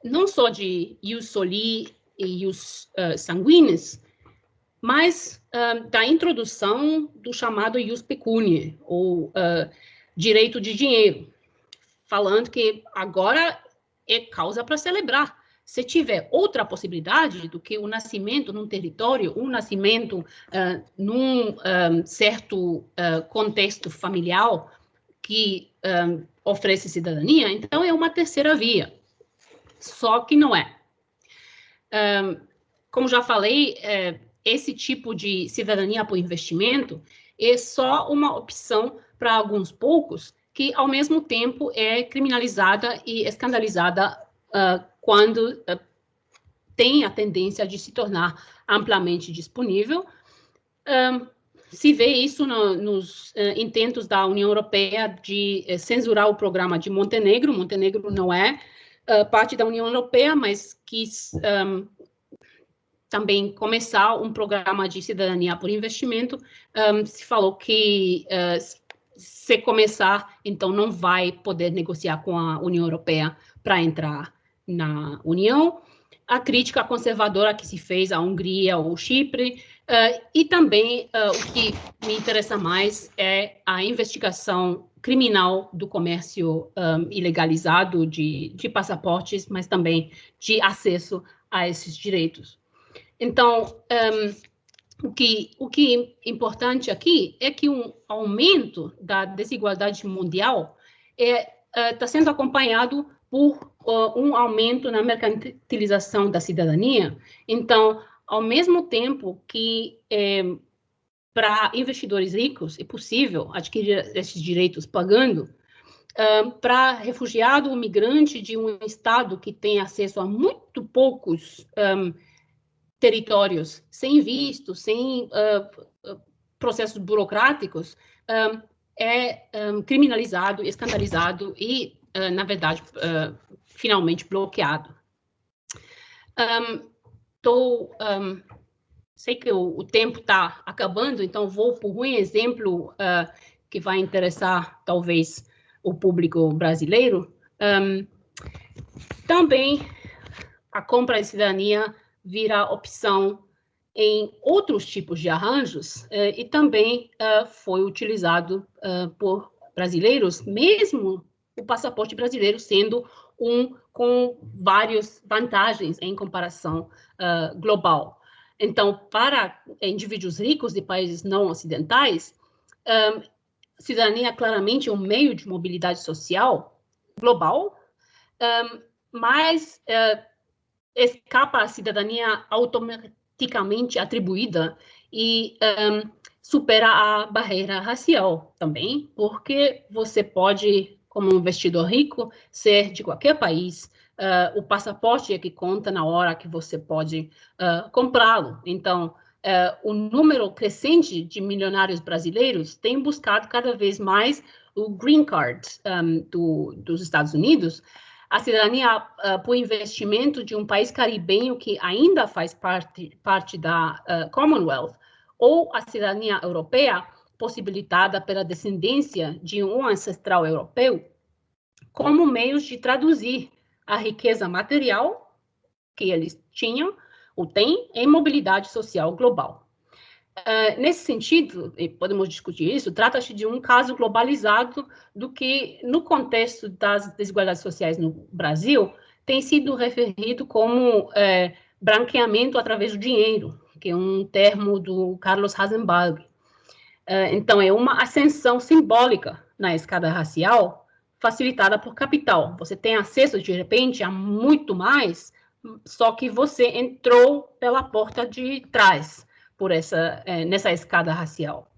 não só de ius soli e ius sanguinis, mas da introdução do chamado ius pecuniae, ou direito de dinheiro, falando que agora é causa para celebrar. Se tiver outra possibilidade do que o nascimento num território, um nascimento num certo contexto familiar que oferece cidadania, então é uma terceira via. Só que não é. Como já falei, esse tipo de cidadania por investimento é só uma opção para alguns poucos, que, ao mesmo tempo, é criminalizada e escandalizada quando tem a tendência de se tornar amplamente disponível. Se vê isso nos intentos da União Europeia de censurar o programa de Montenegro. Montenegro não é parte da União Europeia, mas quis também começar um programa de cidadania por investimento. Se falou que se começar, então não vai poder negociar com a União Europeia para entrar na União. A crítica conservadora que se fez à Hungria ou Chipre, e também o que me interessa mais é a investigação criminal do comércio ilegalizado de passaportes, mas também de acesso a esses direitos. Então, o que é importante aqui é que um aumento da desigualdade mundial está sendo acompanhado por um aumento na mercantilização da cidadania. Então, ao mesmo tempo que para investidores ricos, é possível adquirir esses direitos pagando para refugiado ou migrante de um estado que tem acesso a muito poucos territórios, sem visto, sem processos burocráticos, é criminalizado, escandalizado e, na verdade, finalmente bloqueado. Sei que o tempo está acabando, então vou por um exemplo que vai interessar, talvez, o público brasileiro. Também a compra de cidadania vira opção em outros tipos de arranjos e também foi utilizado por brasileiros, mesmo o passaporte brasileiro sendo com várias vantagens em comparação global. Então, para indivíduos ricos de países não ocidentais, cidadania claramente é um meio de mobilidade social global, mas escapa a cidadania automaticamente atribuída e supera a barreira racial também, porque você pode, como um investidor rico, ser de qualquer país. O passaporte é que conta na hora que você pode comprá-lo. Então, o número crescente de milionários brasileiros tem buscado cada vez mais o Green Card dos Estados Unidos, a cidadania por investimento de um país caribenho que ainda faz parte da Commonwealth, ou a cidadania europeia possibilitada pela descendência de um ancestral europeu, como meios de traduzir a riqueza material que eles tinham ou têm em mobilidade social global. Nesse sentido, e podemos discutir isso, trata-se de um caso globalizado do que, no contexto das desigualdades sociais no Brasil, tem sido referido como branqueamento através do dinheiro, que é um termo do Carlos Rosenberg. Então, é uma ascensão simbólica na escada racial facilitada por capital. Você tem acesso, de repente, a muito mais, só que você entrou pela porta de trás, nessa escada racial.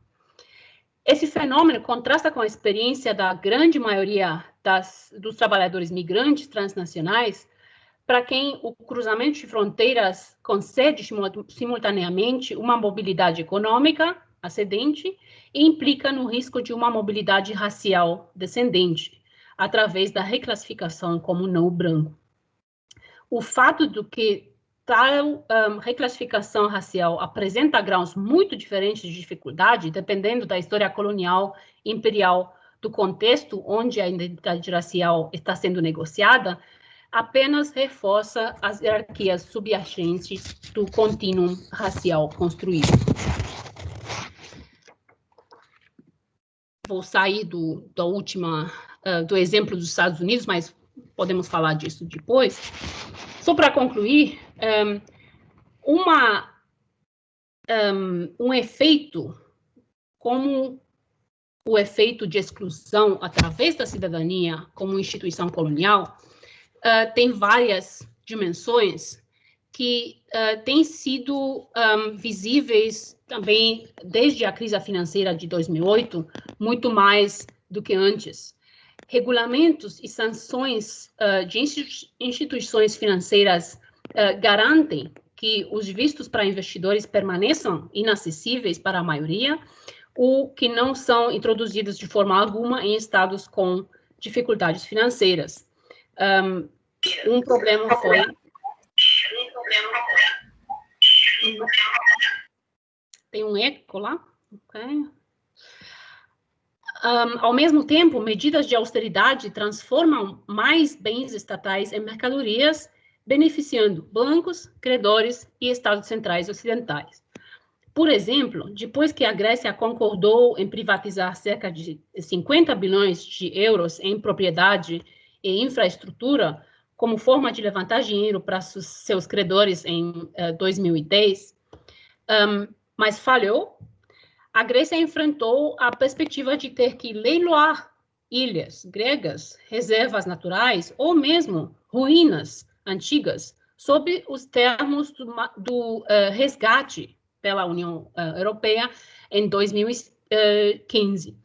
Esse fenômeno contrasta com a experiência da grande maioria dos trabalhadores migrantes transnacionais, para quem o cruzamento de fronteiras concede simultaneamente uma mobilidade econômica ascendente e implica no risco de uma mobilidade racial descendente, através da reclassificação como não branco. O fato de que tal reclassificação racial apresenta graus muito diferentes de dificuldade, dependendo da história colonial e imperial do contexto onde a identidade racial está sendo negociada, apenas reforça as hierarquias subjacentes do contínuo racial construído. Vou sair do exemplo dos Estados Unidos, mas podemos falar disso depois. Só para concluir, um efeito como o efeito de exclusão através da cidadania como instituição colonial tem várias dimensões que têm sido visíveis também desde a crise financeira de 2008, muito mais do que antes. Regulamentos e sanções de instituições financeiras garantem que os vistos para investidores permaneçam inacessíveis para a maioria, ou que não são introduzidos de forma alguma em estados com dificuldades financeiras. Um problema foi... Tem um eco lá? Ok. Ao mesmo tempo, medidas de austeridade transformam mais bens estatais em mercadorias, beneficiando bancos, credores e estados centrais ocidentais. Por exemplo, depois que a Grécia concordou em privatizar cerca de 50 bilhões de euros em propriedade e infraestrutura, como forma de levantar dinheiro para seus credores em 2010, mas falhou, a Grécia enfrentou a perspectiva de ter que leiloar ilhas gregas, reservas naturais ou mesmo ruínas antigas, sob os termos do resgate pela União Europeia em 2015.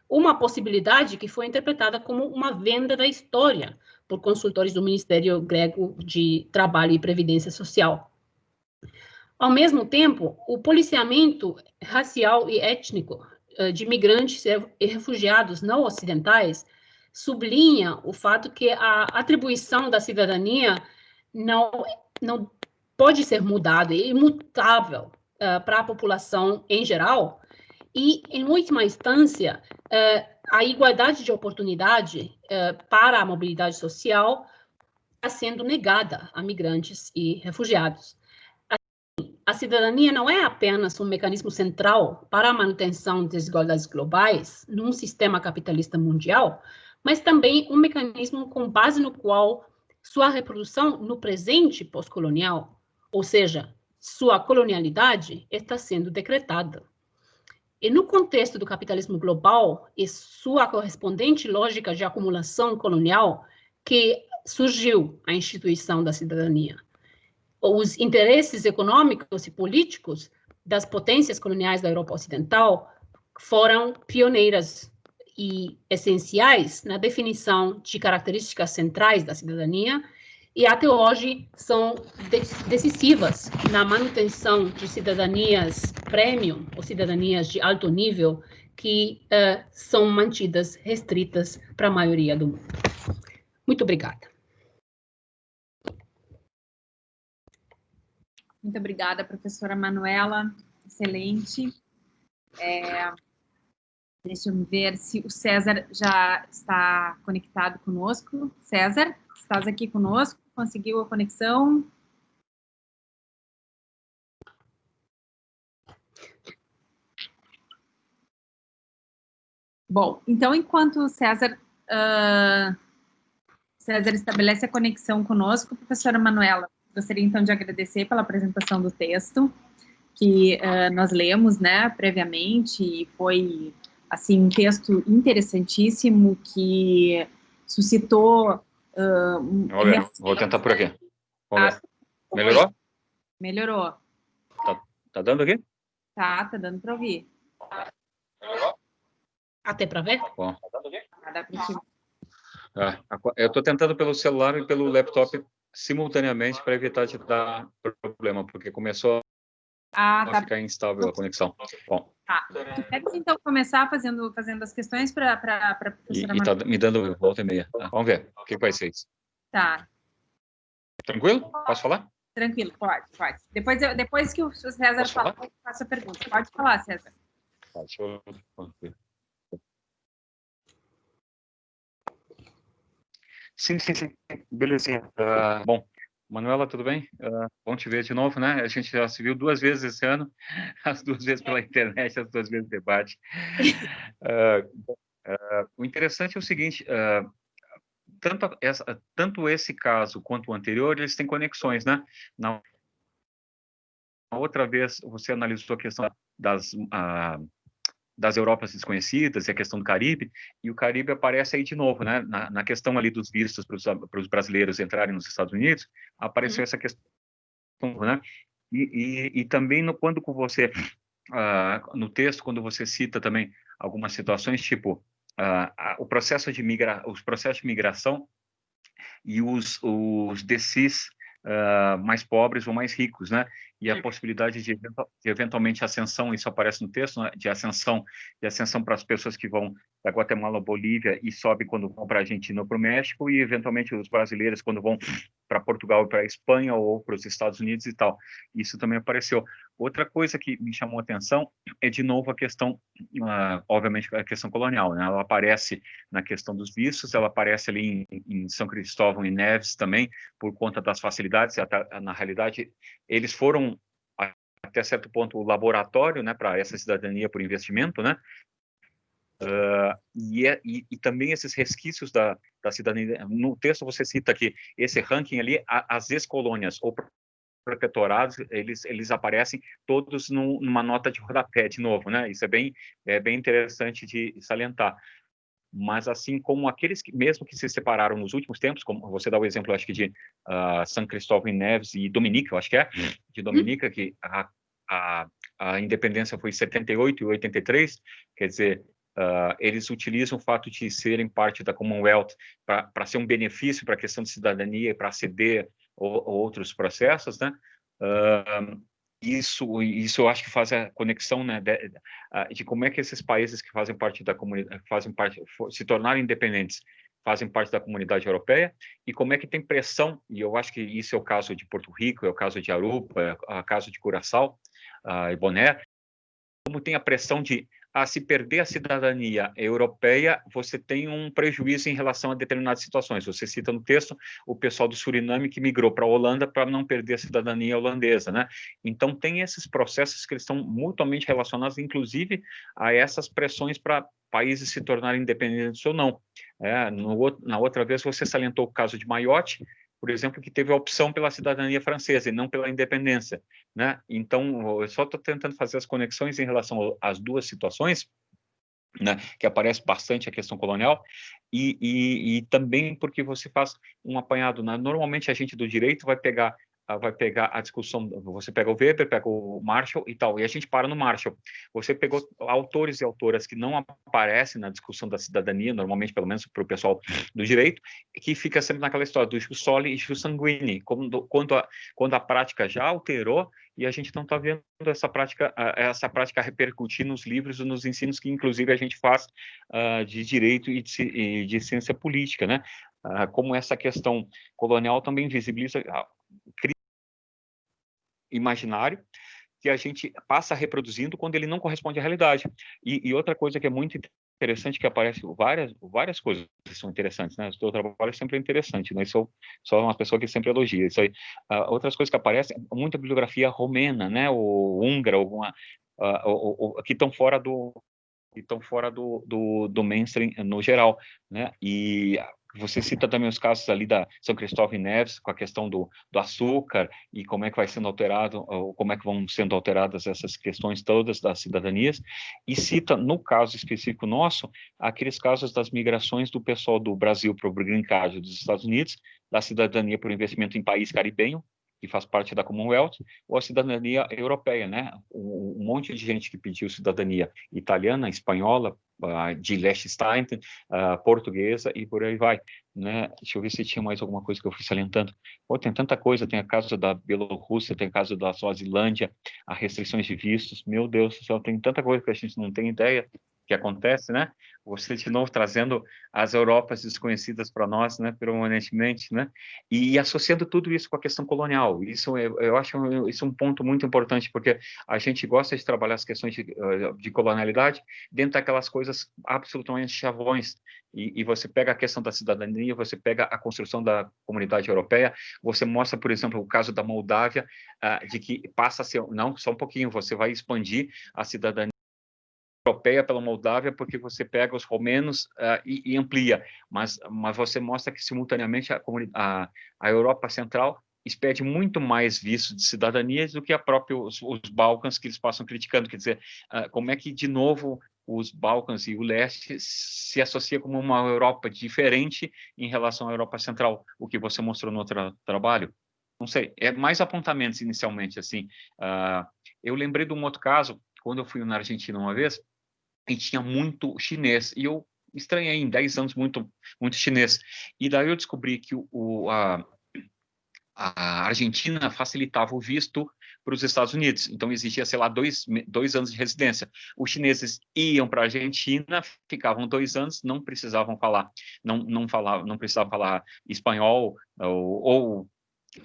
Uma possibilidade que foi interpretada como uma venda da história por consultores do Ministério Grego de Trabalho e Previdência Social. Ao mesmo tempo, o policiamento racial e étnico de migrantes e refugiados não ocidentais sublinha o fato que a atribuição da cidadania não pode ser mudada, é imutável para a população em geral, e, em última instância, a igualdade de oportunidade para a mobilidade social está sendo negada a migrantes e refugiados. A cidadania não é apenas um mecanismo central para a manutenção das desigualdades globais num sistema capitalista mundial, mas também um mecanismo com base no qual sua reprodução no presente pós-colonial, ou seja, sua colonialidade, está sendo decretada. E no contexto do capitalismo global e sua correspondente lógica de acumulação colonial, que surgiu a instituição da cidadania. Os interesses econômicos e políticos das potências coloniais da Europa Ocidental foram pioneiras e essenciais na definição de características centrais da cidadania e até hoje são decisivas na manutenção de cidadanias premium ou cidadanias de alto nível que são mantidas restritas para a maioria do mundo. Muito obrigada. Muito obrigada, professora Manuela. Excelente. Deixa eu ver se o César já está conectado conosco. César, estás aqui conosco? Conseguiu a conexão? Bom, então, enquanto o César estabelece a conexão conosco, professora Manuela, gostaria então de agradecer pela apresentação do texto que nós lemos, né, previamente, e foi, assim, um texto interessantíssimo que suscitou... Vou tentar por aqui. Melhorou? Melhorou. Tá dando aqui? Tá dando para ouvir. Até para ver? Bom. Dá pra te... Eu estou tentando pelo celular e pelo laptop simultaneamente para evitar de dar problema, porque começou a ficar instável a conexão. Bom. Tá. Tu queres então começar fazendo as questões para a professora E está me dando volta e meia. Vamos ver o que vai ser isso. Tá. Tranquilo? Posso falar? Tranquilo, pode. Depois que o César falar, eu faço a pergunta. Pode falar, César. Deixa eu... Sim. Belezinha. Bom, Manuela, tudo bem? Bom te ver de novo, né? A gente já se viu 2 vezes esse ano, as 2 vezes pela internet, as 2 vezes no debate. O interessante é o seguinte, tanto esse caso quanto o anterior, eles têm conexões, né? Na outra vez, você analisou a questão das Europas desconhecidas e a questão do Caribe, e o Caribe aparece aí de novo, né? Na questão ali dos vistos para os brasileiros entrarem nos Estados Unidos, apareceu essa questão, né? E também quando você, no texto, quando você cita também algumas situações, tipo os processos de migração e os DCs mais pobres ou mais ricos, né? E a possibilidade de eventualmente ascensão, isso aparece no texto, né? de ascensão para as pessoas que vão da Guatemala, Bolívia e sobe quando vão para a Argentina ou para o México, e eventualmente os brasileiros quando vão para Portugal e para a Espanha ou para os Estados Unidos e tal. Isso também apareceu. Outra coisa que me chamou a atenção é, de novo, a questão, obviamente, a questão colonial, né? Ela aparece na questão dos vistos, ela aparece ali em São Cristóvão e Neves também, por conta das facilidades. Na realidade, eles foram, até certo ponto, o laboratório, né, para essa cidadania por investimento, né? E também esses resquícios da cidadania. No texto você cita que esse ranking ali, as ex-colônias ou protetorados, eles aparecem todos numa nota de rodapé de novo, né? Isso é bem interessante de salientar. Mas assim como aqueles que, mesmo que se separaram nos últimos tempos, como você dá o exemplo, acho que de São Cristóvão e Neves e Dominica, eu acho que é, de Dominica, que a independência foi em 78 e 83, quer dizer, eles utilizam o fato de serem parte da Commonwealth para ser um benefício para a questão de cidadania e para aceder a outros processos, né? Isso eu acho que faz a conexão, né, de como é que esses países que fazem parte da comunidade, se tornaram independentes, fazem parte da comunidade europeia, e como é que tem pressão, e eu acho que isso é o caso de Porto Rico, é o caso de Aruba, é o caso de Curaçao e Bonaire, como tem a pressão de se perder a cidadania europeia, você tem um prejuízo em relação a determinadas situações. Você cita no texto o pessoal do Suriname que migrou para a Holanda para não perder a cidadania holandesa, né? Então, tem esses processos que eles estão mutuamente relacionados, inclusive, a essas pressões para países se tornarem independentes ou não. Na outra vez, você salientou o caso de Mayotte, por exemplo, que teve a opção pela cidadania francesa e não pela independência, né? Então, eu só estou tentando fazer as conexões em relação às duas situações, né, que aparece bastante a questão colonial, e também porque você faz um apanhado, né? Normalmente a gente do direito vai pegar a discussão, você pega o Weber, pega o Marshall e tal, e a gente para no Marshall. Você pegou autores e autoras que não aparecem na discussão da cidadania, normalmente, pelo menos para o pessoal do direito, que fica sempre naquela história do jus soli e jus sanguinis, quando a prática já alterou e a gente não está vendo essa prática repercutir nos livros e nos ensinos que, inclusive, a gente faz de direito e de ciência política, né? Como essa questão colonial também visibiliza imaginário que a gente passa reproduzindo quando ele não corresponde à realidade. E outra coisa que é muito interessante, que aparece várias coisas que são interessantes, né? O seu trabalho sempre é interessante, né? Eu sou uma pessoa que sempre elogia isso aí. Outras coisas que aparecem, muita bibliografia romena, né? Ou húngara, alguma que estão fora do mainstream no geral, né? E você cita também os casos ali da São Cristóvão e Neves, com a questão do açúcar e como é que vai sendo alterado, ou como é que vão sendo alteradas essas questões todas das cidadanias, e cita, no caso específico nosso, aqueles casos das migrações do pessoal do Brasil para o Green Card dos Estados Unidos, da cidadania por investimento em país caribenho, que faz parte da Commonwealth, ou a cidadania europeia, né? Um monte de gente que pediu cidadania italiana, espanhola, de Liechtenstein, portuguesa e por aí vai, né? Deixa eu ver se tinha mais alguma coisa que eu fui salientando. Tem tanta coisa, tem a caso da Bielorrússia, tem a caso da Suazilândia, as restrições de vistos, meu Deus do céu, tem tanta coisa que a gente não tem ideia que acontece, né? Você, de novo, trazendo as Europas desconhecidas para nós, né, permanentemente, né? E associando tudo isso com a questão colonial. Eu acho isso um ponto muito importante, porque a gente gosta de trabalhar as questões de colonialidade dentro daquelas coisas absolutamente chavões. E você pega a questão da cidadania, você pega a construção da comunidade europeia, você mostra, por exemplo, o caso da Moldávia, de que passa a ser... Não, só um pouquinho, você vai expandir a cidadania europeia pela Moldávia, porque você pega os romenos e amplia, mas você mostra que, simultaneamente, a Europa Central expede muito mais visto de cidadania do que os Balcãs, que eles passam criticando. Quer dizer, como é que, de novo, os Balcãs e o leste se associa como uma Europa diferente em relação à Europa Central, o que você mostrou no outro trabalho? Não sei, é mais apontamentos inicialmente, assim. Eu lembrei de um outro caso, quando eu fui na Argentina uma vez, e tinha muito chinês, e eu estranhei em 10 anos muito chinês. E daí eu descobri que a Argentina facilitava o visto para os Estados Unidos, então existia, sei lá, dois anos de residência. Os chineses iam para a Argentina, ficavam 2 anos, não precisavam falar, não precisavam falar espanhol ou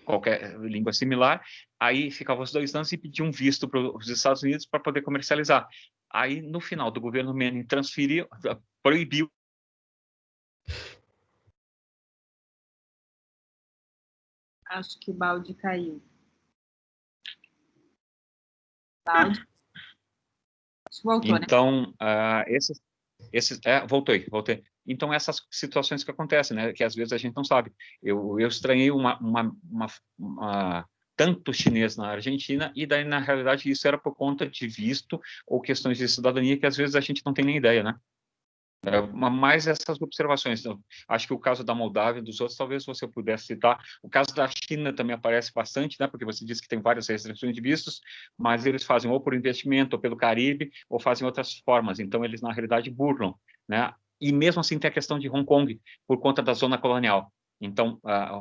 qualquer língua similar, aí ficavam os 2 anos e pediam visto para os Estados Unidos para poder comercializar. Aí, no final do governo Menem, proibiu. Acho que o balde caiu. Balde. Voltou, então, né? Voltei. Então, essas situações que acontecem, né, que às vezes a gente não sabe. Eu estranhei tanto chinês na Argentina, e daí, na realidade, isso era por conta de visto ou questões de cidadania que às vezes a gente não tem nem ideia, né? mais essas observações. Então, acho que o caso da Moldávia e dos outros, talvez você pudesse citar. O caso da China também aparece bastante, né? Porque você disse que tem várias restrições de vistos, mas eles fazem ou por investimento, ou pelo Caribe, ou fazem outras formas. Então, eles, na realidade, burlam, né? E mesmo assim tem a questão de Hong Kong, por conta da zona colonial. Então,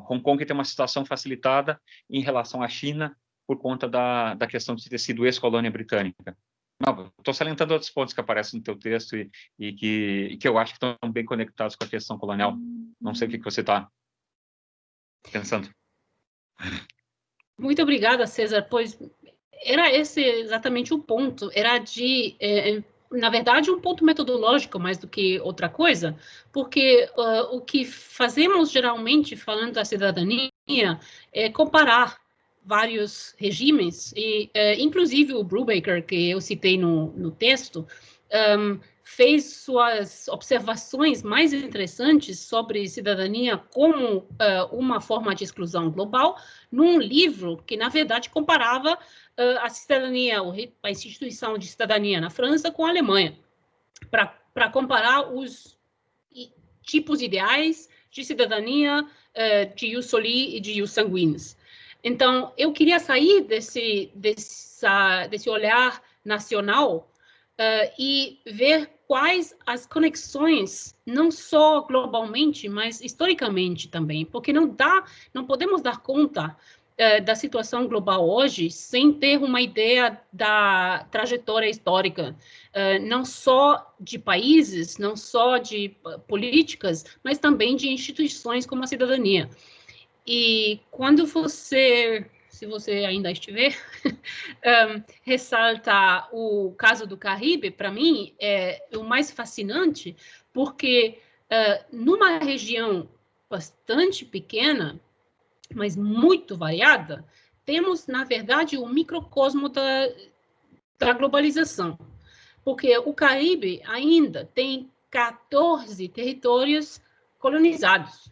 Hong Kong tem uma situação facilitada em relação à China, por conta da questão de ter sido ex-colônia britânica. Estou salientando outros pontos que aparecem no teu texto e que eu acho que estão bem conectados com a questão colonial. Não sei o que você está pensando. Muito obrigada, César, pois era esse exatamente o ponto. Era na verdade, um ponto metodológico mais do que outra coisa, porque o que fazemos geralmente, falando da cidadania, é comparar vários regimes, e inclusive o Brubaker, que eu citei no texto, fez suas observações mais interessantes sobre cidadania como uma forma de exclusão global, num livro que, na verdade, comparava a cidadania, a instituição de cidadania na França com a Alemanha, para comparar os tipos ideais de cidadania de ius soli e de ius sanguinis. Então, eu queria sair desse olhar nacional e ver quais as conexões, não só globalmente, mas historicamente também, porque não podemos dar conta da situação global hoje sem ter uma ideia da trajetória histórica, não só de países, não só de políticas, mas também de instituições como a cidadania. E quando se você ainda estiver, ressalta o caso do Caribe, para mim, é o mais fascinante, porque numa região bastante pequena, mas muito variada, temos, na verdade, o microcosmo da globalização. Porque o Caribe ainda tem 14 territórios colonizados,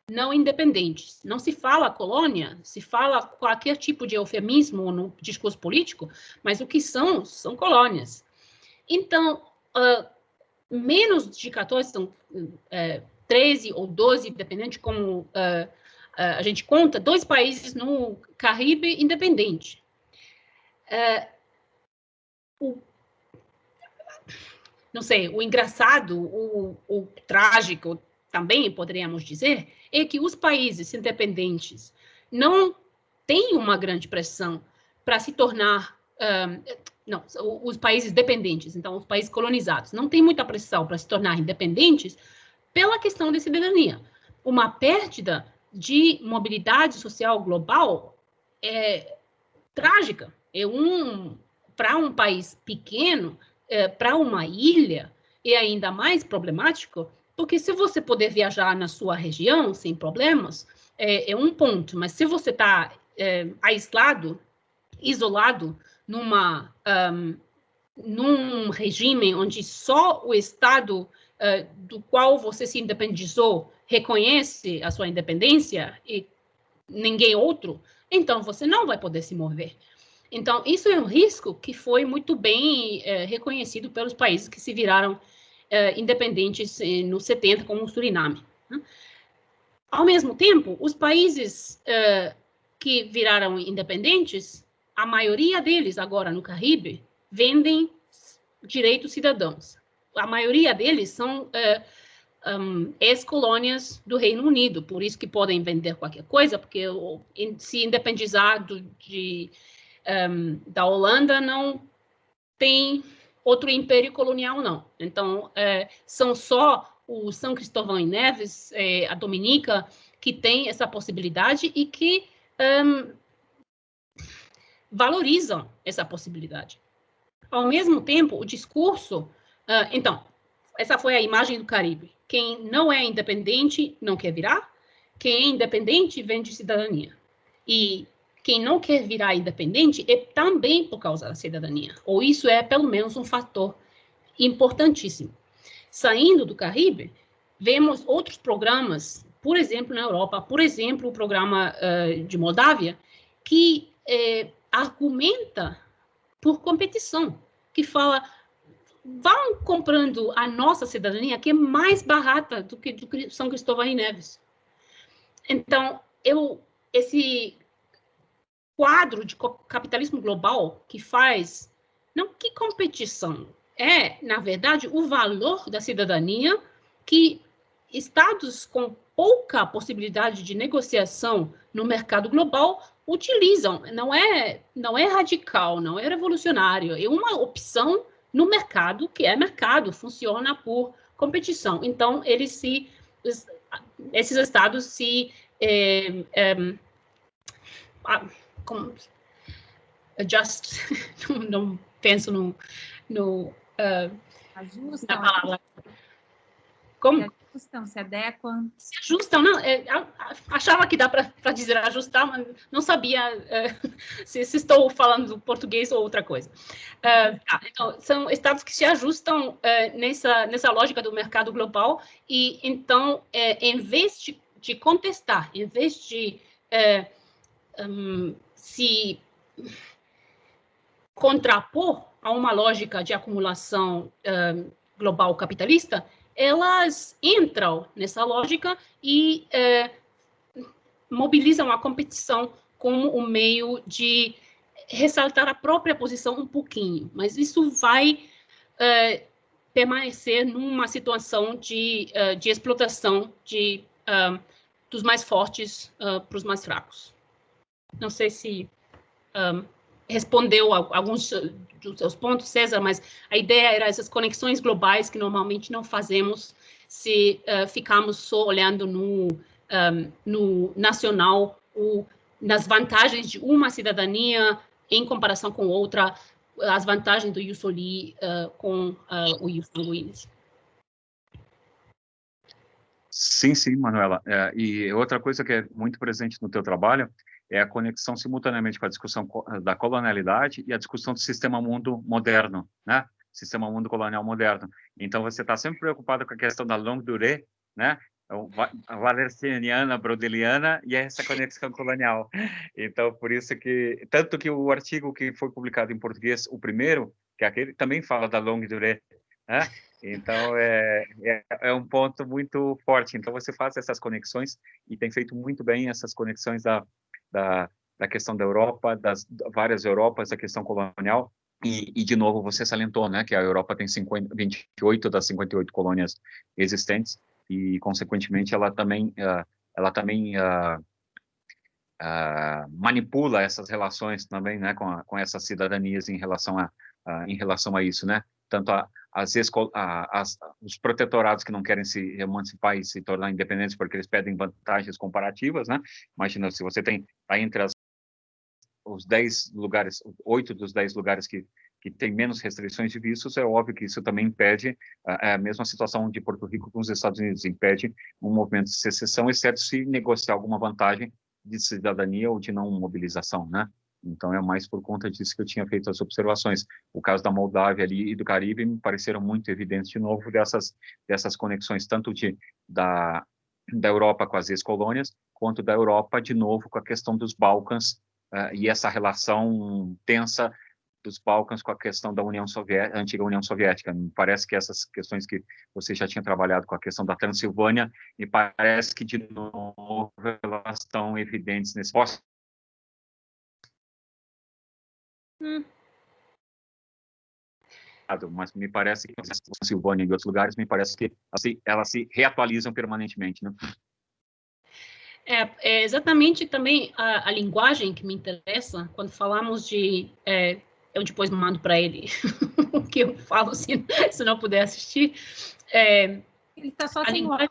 não independentes. Não se fala colônia, se fala qualquer tipo de eufemismo no discurso político, mas o que são colônias. Então, menos de 14, são 13 ou 12, dependendo de como a gente conta, 2 países no Caribe independente. Não sei, o engraçado, o trágico, também poderíamos dizer, é que os países independentes não têm uma grande pressão para se tornar... não, os países dependentes, então os países colonizados, não têm muita pressão para se tornar independentes pela questão da cidadania. Uma perda de mobilidade social global é trágica. Para um país pequeno, para uma ilha, é ainda mais problemático, porque se você puder viajar na sua região sem problemas, é um ponto, mas se você está aislado, isolado, num regime onde só o Estado do qual você se independizou reconhece a sua independência e ninguém outro, então você não vai poder se mover. Então, isso é um risco que foi muito bem reconhecido pelos países que se viraram independentes nos 70, como o Suriname. Né? Ao mesmo tempo, os países que viraram independentes, a maioria deles agora no Caribe, vendem direitos cidadãos. A maioria deles são ex-colônias do Reino Unido, por isso que podem vender qualquer coisa, porque se independizar da Holanda não tem outro império colonial, não. Então, são só o São Cristóvão e Neves, a Dominica, que tem essa possibilidade e que valorizam essa possibilidade. Ao mesmo tempo, o discurso... então, essa foi a imagem do Caribe. Quem não é independente não quer virar. Quem é independente vende cidadania. E quem não quer virar independente é também por causa da cidadania. Ou isso é, pelo menos, um fator importantíssimo. Saindo do Caribe, vemos outros programas, por exemplo, na Europa, por exemplo, o programa de Moldávia, que argumenta por competição, que fala, vão comprando a nossa cidadania, que é mais barata do que São Cristóvão e Neves. Então, esse quadro de capitalismo global que faz, não que competição, na verdade, o valor da cidadania que estados com pouca possibilidade de negociação no mercado global utilizam. Não é radical, não é revolucionário, é uma opção no mercado, que é mercado, funciona por competição. Então, esses estados se adjust, não penso ajustam, na palavra. Como? Se adequam. Se ajustam, não, achava que dá para dizer ajustar, mas não sabia se estou falando português ou outra coisa. Então, são estados que se ajustam nessa lógica do mercado global e, então, em vez de contestar, em vez de se contrapor a uma lógica de acumulação global capitalista, elas entram nessa lógica e mobilizam a competição como um meio de ressaltar a própria posição um pouquinho. Mas isso vai permanecer numa situação de explotação dos mais fortes para os mais fracos. Não sei se respondeu a alguns dos seus pontos, César, mas a ideia era essas conexões globais que normalmente não fazemos se ficarmos só olhando no nacional, nas vantagens de uma cidadania em comparação com outra, as vantagens do Ius Soli com o Ius Sanguinis. Sim, Manuela. E outra coisa que é muito presente no teu trabalho é a conexão simultaneamente com a discussão da colonialidade e a discussão do sistema mundo moderno, né? Sistema mundo colonial moderno. Então, você está sempre preocupado com a questão da longue durée, né? Valercianiana, brodeliana e essa conexão colonial. Então, por isso que... Tanto que o artigo que foi publicado em português, o primeiro, que é aquele, também fala da longue durée, né? Então, é um ponto muito forte. Então, você faz essas conexões e tem feito muito bem essas conexões da questão da Europa, das várias Europas, da questão colonial. E, de novo, você salientou, né, que a Europa tem 28 das 58 colônias existentes e, consequentemente, ela também manipula essas relações também, né, com essas cidadanias em relação a isso, né? Tanto os protetorados que não querem se emancipar e se tornar independentes porque eles pedem vantagens comparativas, né? Imagina, se você tem entre os 10 lugares, 8 dos 10 lugares que tem menos restrições de vistos, é óbvio que isso também impede a mesma situação de Porto Rico com os Estados Unidos, impede um movimento de secessão, exceto se negociar alguma vantagem de cidadania ou de não mobilização, né? Então, é mais por conta disso que eu tinha feito as observações. O caso da Moldávia ali e do Caribe me pareceram muito evidentes, de novo, dessas conexões, tanto da Europa com as ex-colônias, quanto da Europa, de novo, com a questão dos Balcãs e essa relação tensa dos Balcãs com a questão da antiga União Soviética. Me parece que essas questões que você já tinha trabalhado com a questão da Transilvânia, me parece que, de novo, elas estão evidentes nesse mas me parece que a Silvânia e outros lugares, me parece que elas se reatualizam permanentemente, né? É exatamente também a linguagem que me interessa quando falamos de... eu depois mando para ele o que eu falo, se não puder assistir. Ele está só sem linguagem...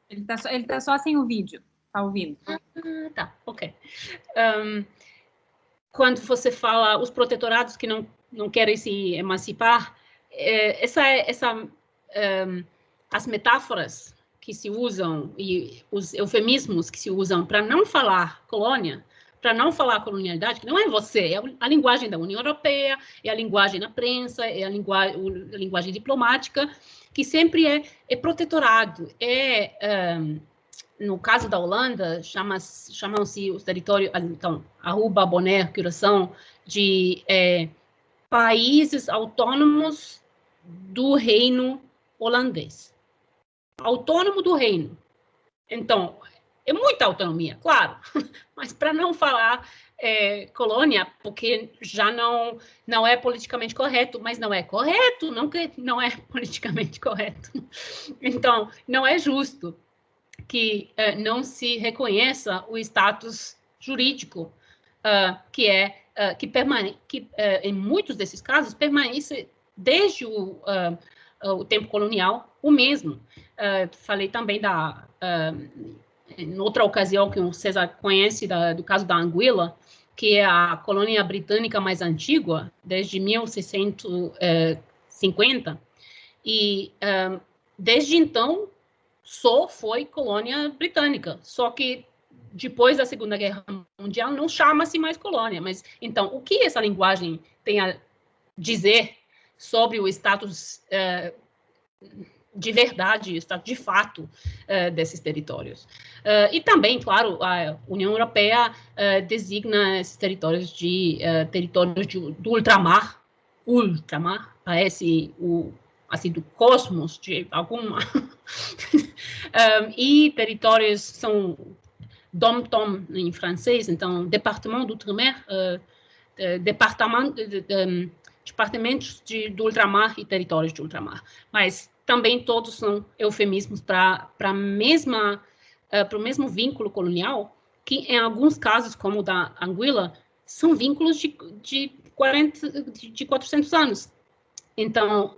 Ele tá só sem o vídeo, está ouvindo. Tá, ok. Quando você fala os protetorados que não querem se emancipar, as metáforas que se usam e os eufemismos que se usam para não falar colônia, para não falar colonialidade, que não é você, é a linguagem da União Europeia, é a linguagem na prensa, é a linguagem diplomática, que sempre é protetorado, no caso da Holanda, chamam-se os territórios, então, Aruba, Bonaire, Curaçao, de países autônomos do reino holandês. Autônomo do reino. Então, é muita autonomia, claro, mas para não falar colônia, porque já não é politicamente correto, mas não é correto, não é politicamente correto. Então, não é justo que não se reconheça o status jurídico que em muitos desses casos permanece desde o tempo colonial o mesmo. Falei também em outra ocasião que o César conhece do caso da Anguila, que é a colônia britânica mais antiga, desde 1650, e desde então só foi colônia britânica, só que depois da Segunda Guerra Mundial não chama-se mais colônia, mas então o que essa linguagem tem a dizer sobre o status de verdade, status de fato desses territórios? E também, claro, a União Europeia designa esses territórios do ultramar, parece assim, do cosmos, de alguma... e territórios são dom-tom em francês, então, département d'outre-mer, departamentos do ultramar e territórios de ultramar. Mas também todos são eufemismos para o mesmo vínculo colonial, que em alguns casos, como o da Anguila, são vínculos de 400 anos. Então,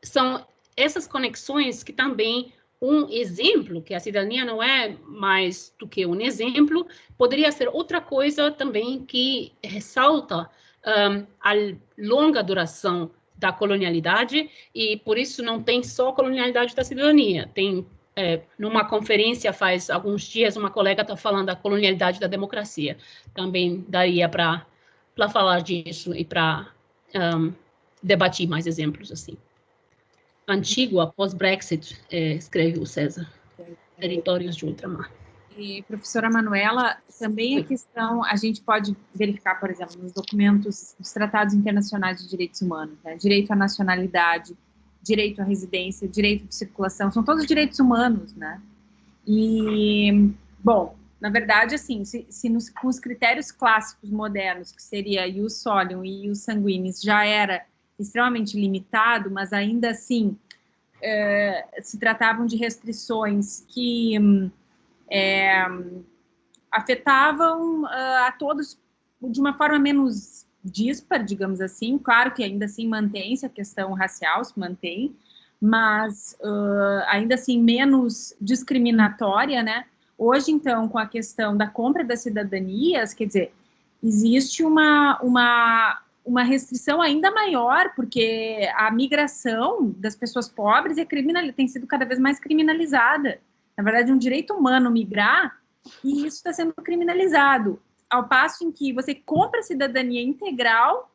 são essas conexões que também um exemplo, que a cidadania não é mais do que um exemplo, poderia ser outra coisa também que ressalta a longa duração da colonialidade, e por isso não tem só colonialidade da cidadania. Tem, numa conferência faz alguns dias, uma colega está falando da colonialidade da democracia. Também daria para falar disso e para debater mais exemplos assim. Antigua, pós-Brexit, escreve o César, territórios de ultramar. E, professora Manuela, também a questão, a gente pode verificar, por exemplo, nos documentos dos tratados internacionais de direitos humanos, né? Direito à nacionalidade, direito à residência, direito de circulação, são todos direitos humanos, né? E, bom, na verdade, assim, com os critérios clássicos modernos, que seria ius solium e ius sanguinis, já era extremamente limitado, mas ainda assim se tratavam de restrições que afetavam a todos de uma forma menos díspar, digamos assim. Claro que ainda assim mantém-se a questão racial, se mantém, mas ainda assim menos discriminatória, né? Hoje, então, com a questão da compra das cidadanias, quer dizer, existe uma restrição ainda maior, porque a migração das pessoas pobres tem sido cada vez mais criminalizada. Na verdade, é um direito humano migrar, e isso está sendo criminalizado. Ao passo em que você compra a cidadania integral,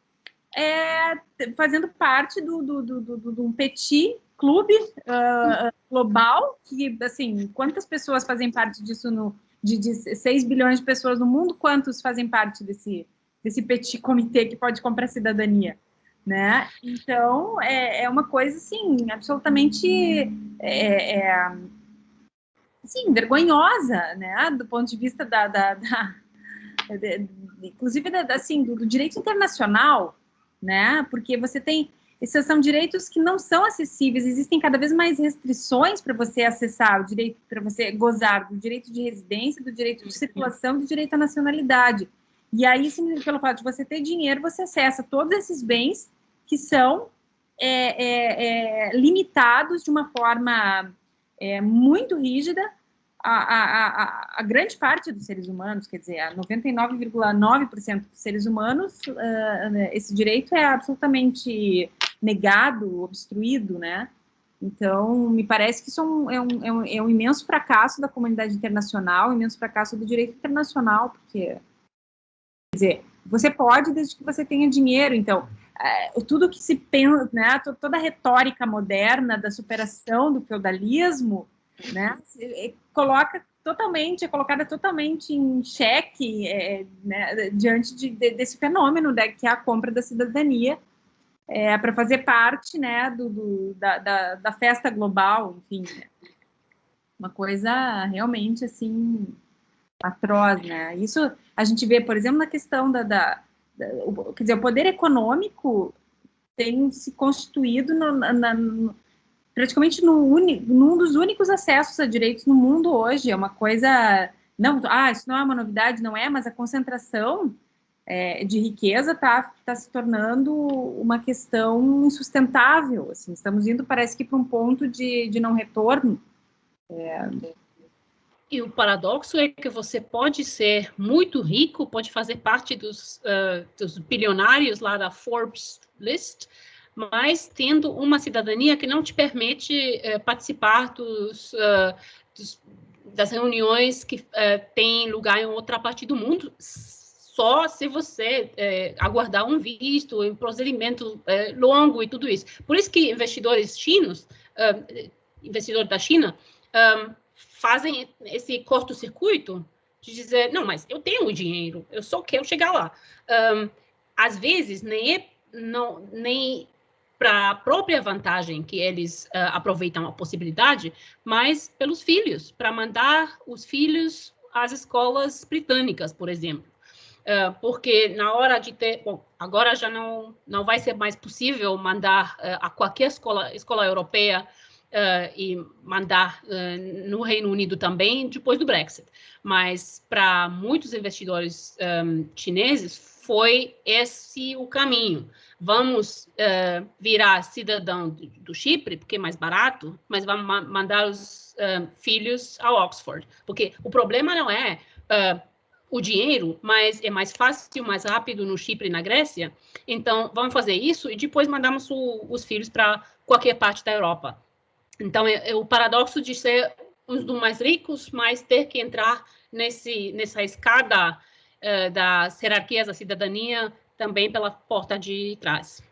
fazendo parte de um petit clube global, que, assim, quantas pessoas fazem parte disso, de 6 bilhões de pessoas no mundo, quantos fazem parte desse petit comitê que pode comprar cidadania, né? Então, é uma coisa, assim, absolutamente assim, vergonhosa, né? Do ponto de vista inclusive, assim, do direito internacional, né? Porque você tem... Esses são direitos que não são acessíveis, existem cada vez mais restrições para você acessar o direito, para você gozar do direito de residência, do direito de circulação, do direito à nacionalidade. E aí, pelo fato de você ter dinheiro, você acessa todos esses bens que são limitados de uma forma muito rígida a grande parte dos seres humanos, quer dizer, a 99,9% dos seres humanos, esse direito é absolutamente negado, obstruído, né? Então, me parece que isso é um imenso fracasso da comunidade internacional, um imenso fracasso do direito internacional, porque, quer dizer, você pode desde que você tenha dinheiro. Então, tudo que se pensa, né, toda a retórica moderna da superação do feudalismo, né, é colocada totalmente em xeque, né, diante desse fenômeno, né, que é a compra da cidadania para fazer parte, né, da festa global, enfim, né? Uma coisa realmente, assim, atroz, né? Isso a gente vê, por exemplo, na questão quer dizer, o poder econômico tem se constituído praticamente num dos únicos acessos a direitos no mundo hoje. É uma coisa, isso não é uma novidade, não é, mas a concentração de riqueza está se tornando uma questão insustentável. Assim, estamos indo, parece que, para um ponto de não retorno. E o paradoxo é que você pode ser muito rico, pode fazer parte dos bilionários lá da Forbes List, mas tendo uma cidadania que não te permite participar das reuniões que têm lugar em outra parte do mundo, só se você aguardar um visto, um procedimento longo e tudo isso. Por isso que investidores chinos, investidores da China, fazem esse curto-circuito de dizer, não, mas eu tenho o dinheiro, eu só quero chegar lá. Às vezes, nem para a própria vantagem que eles aproveitam a possibilidade, mas pelos filhos, para mandar os filhos às escolas britânicas, por exemplo. Porque na hora de ter... Bom, agora já não vai ser mais possível mandar a qualquer escola europeia e mandar no Reino Unido também, depois do Brexit. Mas para muitos investidores chineses, foi esse o caminho. Vamos virar cidadão do Chipre, porque é mais barato, mas vamos mandar os filhos a Oxford. Porque o problema não é o dinheiro, mas é mais fácil, mais rápido no Chipre e na Grécia. Então, vamos fazer isso e depois mandamos os filhos para qualquer parte da Europa. Então, é o paradoxo de ser um dos mais ricos, mas ter que entrar nessa escada das hierarquias da cidadania também pela porta de trás.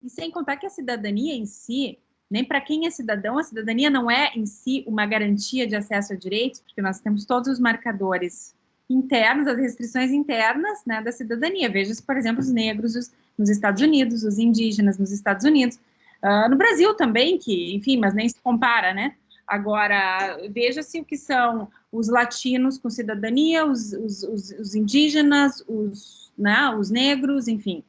E sem contar que a cidadania em si, nem para quem é cidadão, a cidadania não é em si uma garantia de acesso a direitos, porque nós temos todos os marcadores internos, as restrições internas, né, da cidadania. Veja-se, por exemplo, os negros nos Estados Unidos, os indígenas nos Estados Unidos, no Brasil também, que, enfim, mas nem se compara, né? Agora, veja-se o que são os latinos com cidadania, os indígenas, os negros, enfim.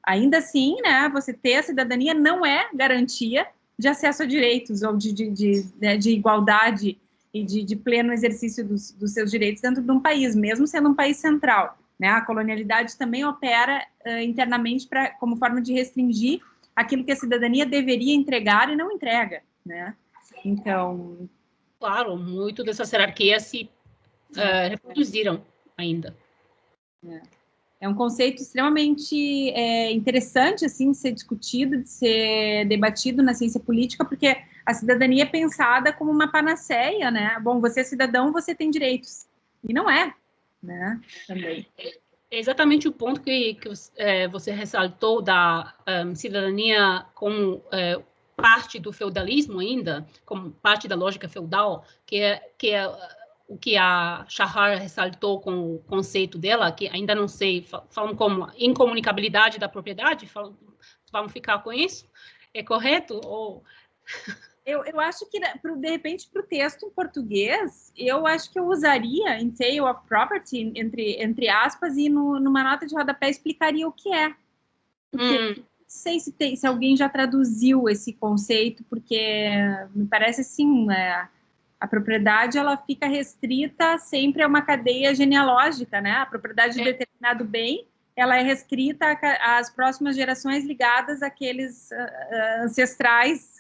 Ainda assim, né, você ter a cidadania não é garantia de acesso a direitos ou de igualdade e de pleno exercício dos seus direitos dentro de um país, mesmo sendo um país central. Né? A colonialidade também opera internamente como forma de restringir aquilo que a cidadania deveria entregar e não entrega, né? Então... Claro, muito dessas hierarquias se reproduziram ainda. É um conceito extremamente interessante, assim, de ser discutido, de ser debatido na ciência política, porque a cidadania é pensada como uma panaceia, né? Bom, você é cidadão, você tem direitos. E não é, né? Também. É exatamente o ponto que você ressaltou da cidadania como parte do feudalismo ainda, como parte da lógica feudal, que é o que a Shahar ressaltou com o conceito dela, que ainda não sei, falam como incomunicabilidade da propriedade, vamos ficar com isso? É correto? Ou... Eu acho que, de repente, para o texto em português, eu acho que eu usaria entail of property, entre aspas, e numa nota de rodapé explicaria o que é. Porque não sei se alguém já traduziu esse conceito, porque me parece assim, a propriedade ela fica restrita sempre a uma cadeia genealógica, né? A propriedade de determinado bem, ela é restrita às próximas gerações ligadas àqueles ancestrais.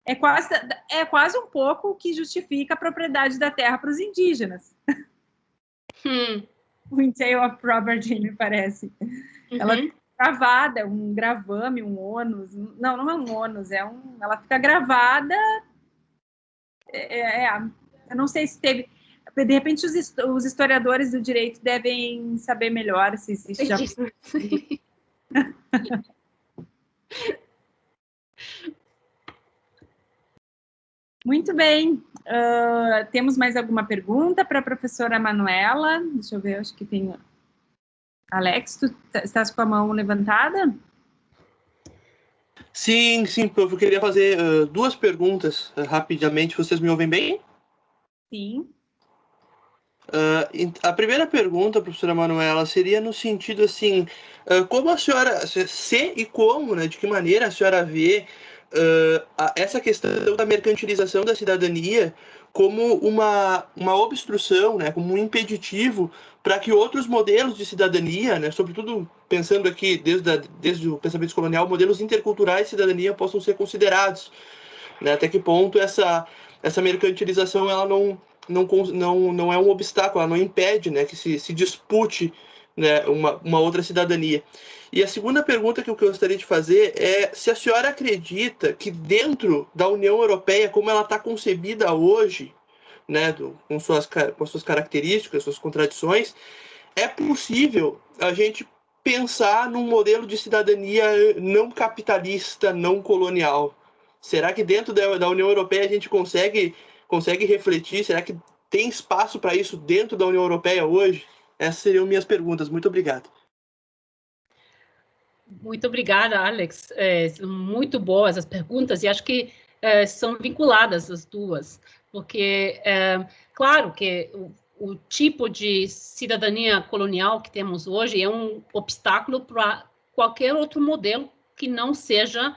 É quase um pouco o que justifica a propriedade da terra para os indígenas. O entail of property, me parece. Ela fica gravada, um gravame, um ônus. Não é um ônus, ela fica gravada. Eu não sei se teve... De repente, os historiadores do direito devem saber melhor se isso já... Muito bem. Temos mais alguma pergunta para a professora Manuela? Deixa eu ver, acho que tem... Alex, tu estás com a mão levantada? Sim, prof. Eu queria fazer 2 perguntas rapidamente. Vocês me ouvem bem? Sim. A primeira pergunta, professora Manuela, seria no sentido assim, como a senhora, se e como, né, de que maneira a senhora vê essa questão da mercantilização da cidadania como uma obstrução, né, como um impeditivo para que outros modelos de cidadania, né, sobretudo pensando aqui desde o pensamento colonial, modelos interculturais de cidadania possam ser considerados, né, até que ponto essa mercantilização ela não é um obstáculo, ela não impede, né, que se dispute, né, uma outra cidadania. E a segunda pergunta que eu gostaria de fazer é se a senhora acredita que dentro da União Europeia, como ela está concebida hoje, né, com suas características, suas contradições, é possível a gente pensar num modelo de cidadania não capitalista, não colonial. Será que dentro da União Europeia a gente consegue refletir? Será que tem espaço para isso dentro da União Europeia hoje? Essas seriam minhas perguntas. Muito obrigado. Muito obrigada, Alex. Muito boas as perguntas, e acho que são vinculadas as duas, porque, claro que o tipo de cidadania colonial que temos hoje é um obstáculo para qualquer outro modelo que não seja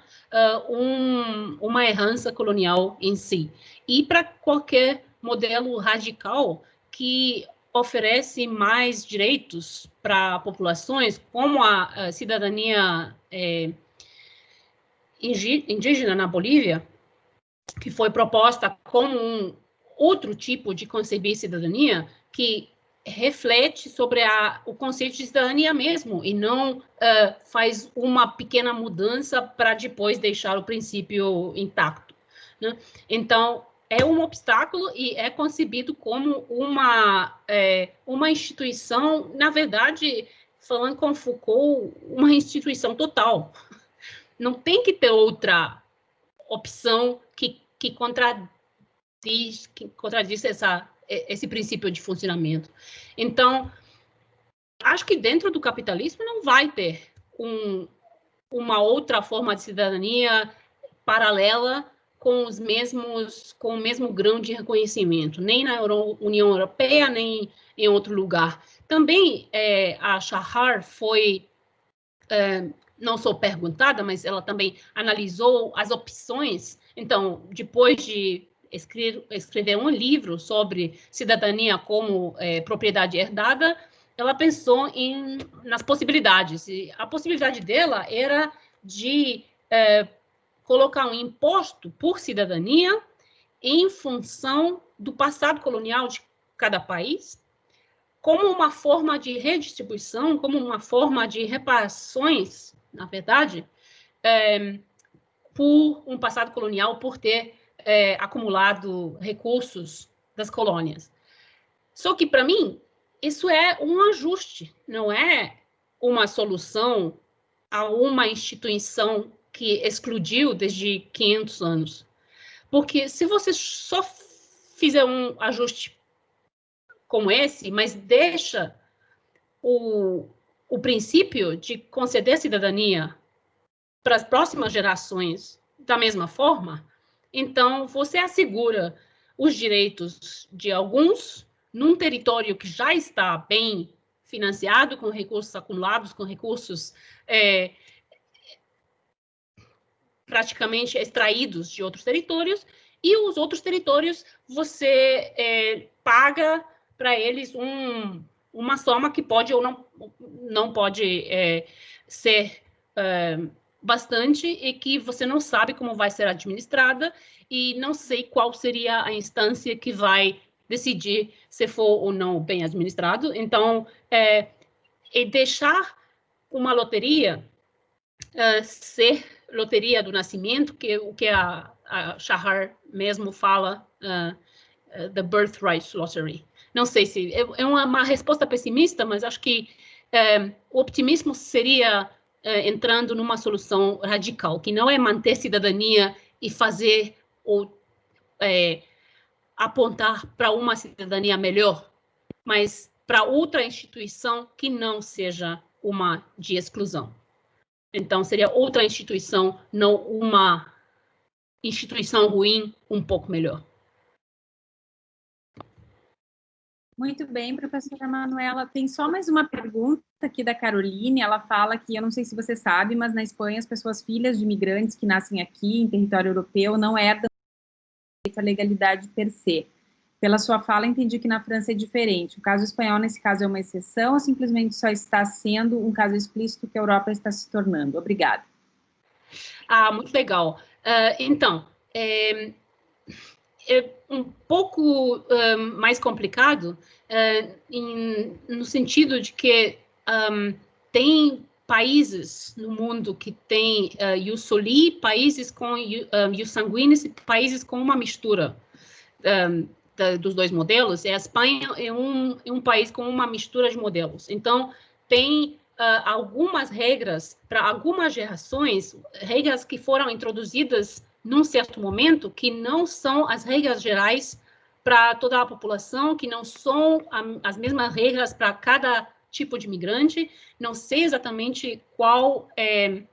uma herança colonial em si, e para qualquer modelo radical que oferece mais direitos para populações, como a cidadania indígena na Bolívia, que foi proposta como um outro tipo de conceber cidadania, que reflete sobre o conceito de cidadania mesmo, e não faz uma pequena mudança para depois deixar o princípio intacto, né? Então, é um obstáculo e é concebido como uma instituição, na verdade, falando com Foucault, uma instituição total. Não tem que ter outra opção que contradiz esse princípio de funcionamento. Então, acho que dentro do capitalismo não vai ter uma outra forma de cidadania paralela com o mesmo grau de reconhecimento, nem na União Europeia, nem em outro lugar. Também a Shahar foi, não só perguntada, mas ela também analisou as opções. Então, depois de escrever um livro sobre cidadania como propriedade herdada, ela pensou nas possibilidades. E a possibilidade dela era de colocar um imposto por cidadania em função do passado colonial de cada país, como uma forma de redistribuição, como uma forma de reparações, na verdade, por um passado colonial, por ter acumulado recursos das colônias. Só que, para mim, isso é um ajuste, não é uma solução a uma instituição que explodiu desde 500 anos. Porque se você só fizer um ajuste como esse, mas deixa o princípio de conceder cidadania para as próximas gerações da mesma forma, então você assegura os direitos de alguns num território que já está bem financiado, com recursos acumulados, com recursos praticamente extraídos de outros territórios, e os outros territórios você paga para eles uma soma que pode ou não pode ser bastante, e que você não sabe como vai ser administrada, e não sei qual seria a instância que vai decidir se for ou não bem administrado. Então, deixar uma loteria ser loteria do nascimento, que o que a Shahar mesmo fala, the birthright lottery. Não sei se é uma resposta pessimista, mas acho que o optimismo seria entrando numa solução radical, que não é manter cidadania e fazer ou apontar para uma cidadania melhor, mas para outra instituição que não seja uma de exclusão. Então, seria outra instituição, não uma instituição ruim, um pouco melhor. Muito bem, professora Manuela. Tem só mais uma pergunta aqui da Caroline. Ela fala que, eu não sei se você sabe, mas na Espanha as pessoas filhas de imigrantes que nascem aqui em território europeu não herdam a legalidade per se. Pela sua fala, entendi que na França é diferente. O caso espanhol, nesse caso, é uma exceção ou simplesmente só está sendo um caso explícito que a Europa está se tornando? Obrigada. Muito legal. Então, é um pouco mais complicado no sentido de que tem países no mundo que tem ius soli, países com ius sanguinis e países com uma mistura dos dois modelos. A Espanha é um país com uma mistura de modelos. Então, tem algumas regras para algumas gerações, regras que foram introduzidas num certo momento, que não são as regras gerais para toda a população, que não são as mesmas regras para cada tipo de imigrante. Não sei exatamente qual é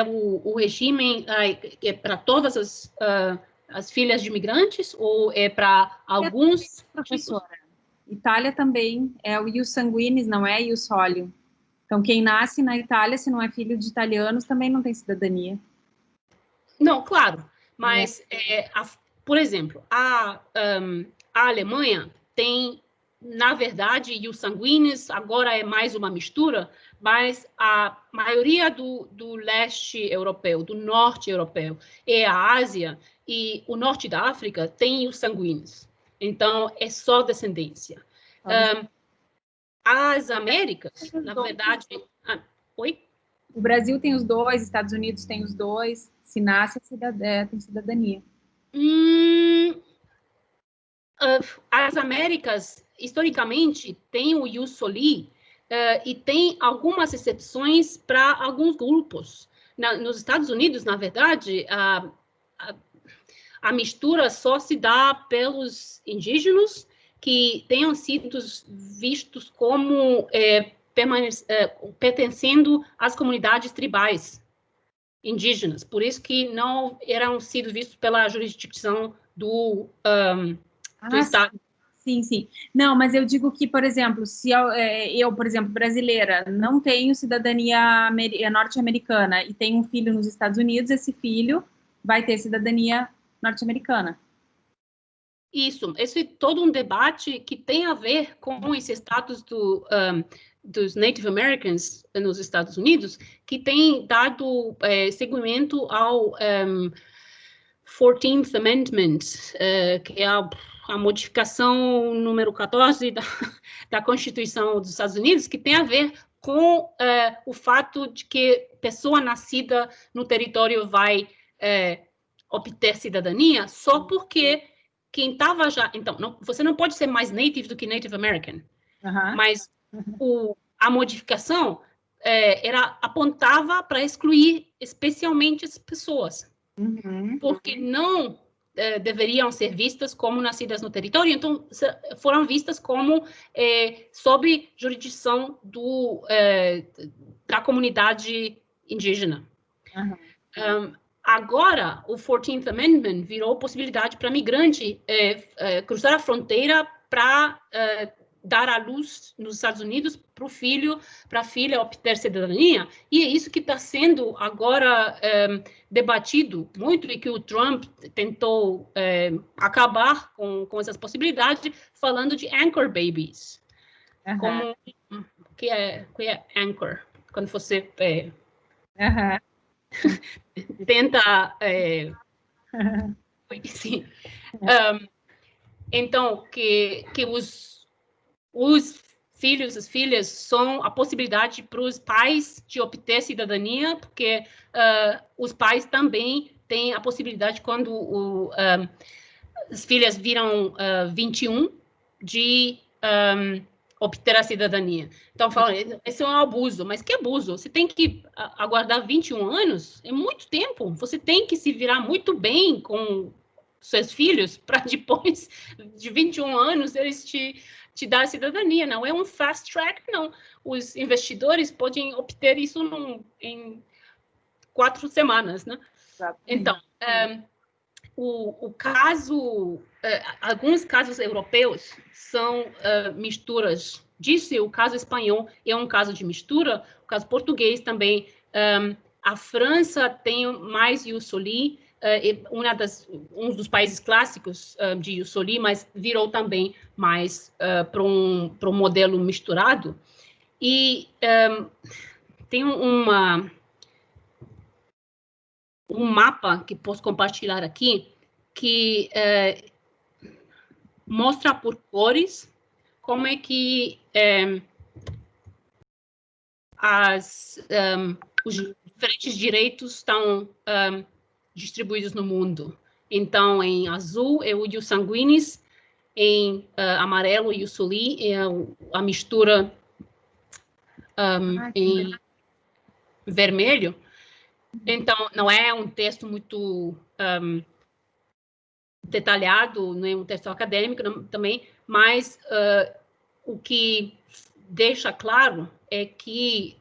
o regime para todas as filhas de imigrantes, ou é para alguns... Professora, Itália também é o ius sanguinis, não é ius soli. Então, quem nasce na Itália, se não é filho de italianos, também não tem cidadania. Não, claro, mas, por exemplo, a Alemanha tem, na verdade, ius sanguinis, agora é mais uma mistura, mas a maioria do leste europeu, do norte europeu, e a Ásia e o norte da África tem ius sanguinis. Então, é só descendência. As Américas, na verdade... Oi? O Brasil tem os dois, Estados Unidos tem os dois. Se nasce, tem cidadania. As Américas, historicamente, têm o ius soli e tem algumas exceções para alguns grupos. Nos Estados Unidos, na verdade, a mistura só se dá pelos indígenas que tenham sido vistos como pertencendo às comunidades tribais indígenas, por isso que não eram sido vistos pela jurisdição do Estado. Sim, sim. Não, mas eu digo que, por exemplo, se eu, por exemplo, brasileira, não tenho cidadania norte-americana e tenho um filho nos Estados Unidos, esse filho vai ter cidadania norte-americana. Isso, esse é todo um debate que tem a ver com esse status dos Native Americans nos Estados Unidos, que tem dado seguimento ao 14th Amendment, que é a modificação número 14 da Constituição dos Estados Unidos, que tem a ver com o fato de que pessoa nascida no território vai obter cidadania só porque quem estava já... Então, você não pode ser mais native do que Native American, mas a modificação apontava para excluir especialmente as pessoas, porque não deveriam ser vistas como nascidas no território, então foram vistas como sob jurisdição da comunidade indígena. Agora, o 14th Amendment virou possibilidade para migrante cruzar a fronteira para dar à luz nos Estados Unidos para o filho, para a filha obter cidadania, e é isso que está sendo agora debatido muito e que o Trump tentou acabar com essas possibilidades, falando de anchor babies. Como que é anchor? Quando você tenta sim. Então que os filhos, as filhas, são a possibilidade para os pais de obter cidadania, porque os pais também têm a possibilidade, quando as filhas viram 21, de obter a cidadania. Então, falam, esse é um abuso. Mas que abuso? Você tem que aguardar 21 anos? É muito tempo. Você tem que se virar muito bem com seus filhos para depois de 21 anos eles te te dar a cidadania, não é um fast track, não. Os investidores podem obter isso em 4 semanas, né? Então, alguns casos europeus são misturas disso, e o caso espanhol é um caso de mistura, o caso português também. A França tem mais ius soli, um dos países clássicos de ius soli, mas virou também mais para um modelo misturado. E tem um mapa que posso compartilhar aqui, que mostra por cores como é que os diferentes direitos estão distribuídos no mundo. Então, em azul é o ius sanguinis, em amarelo o ius soli, é a mistura em vermelho. Então, não é um texto muito detalhado, não é um texto acadêmico também, mas o que deixa claro é que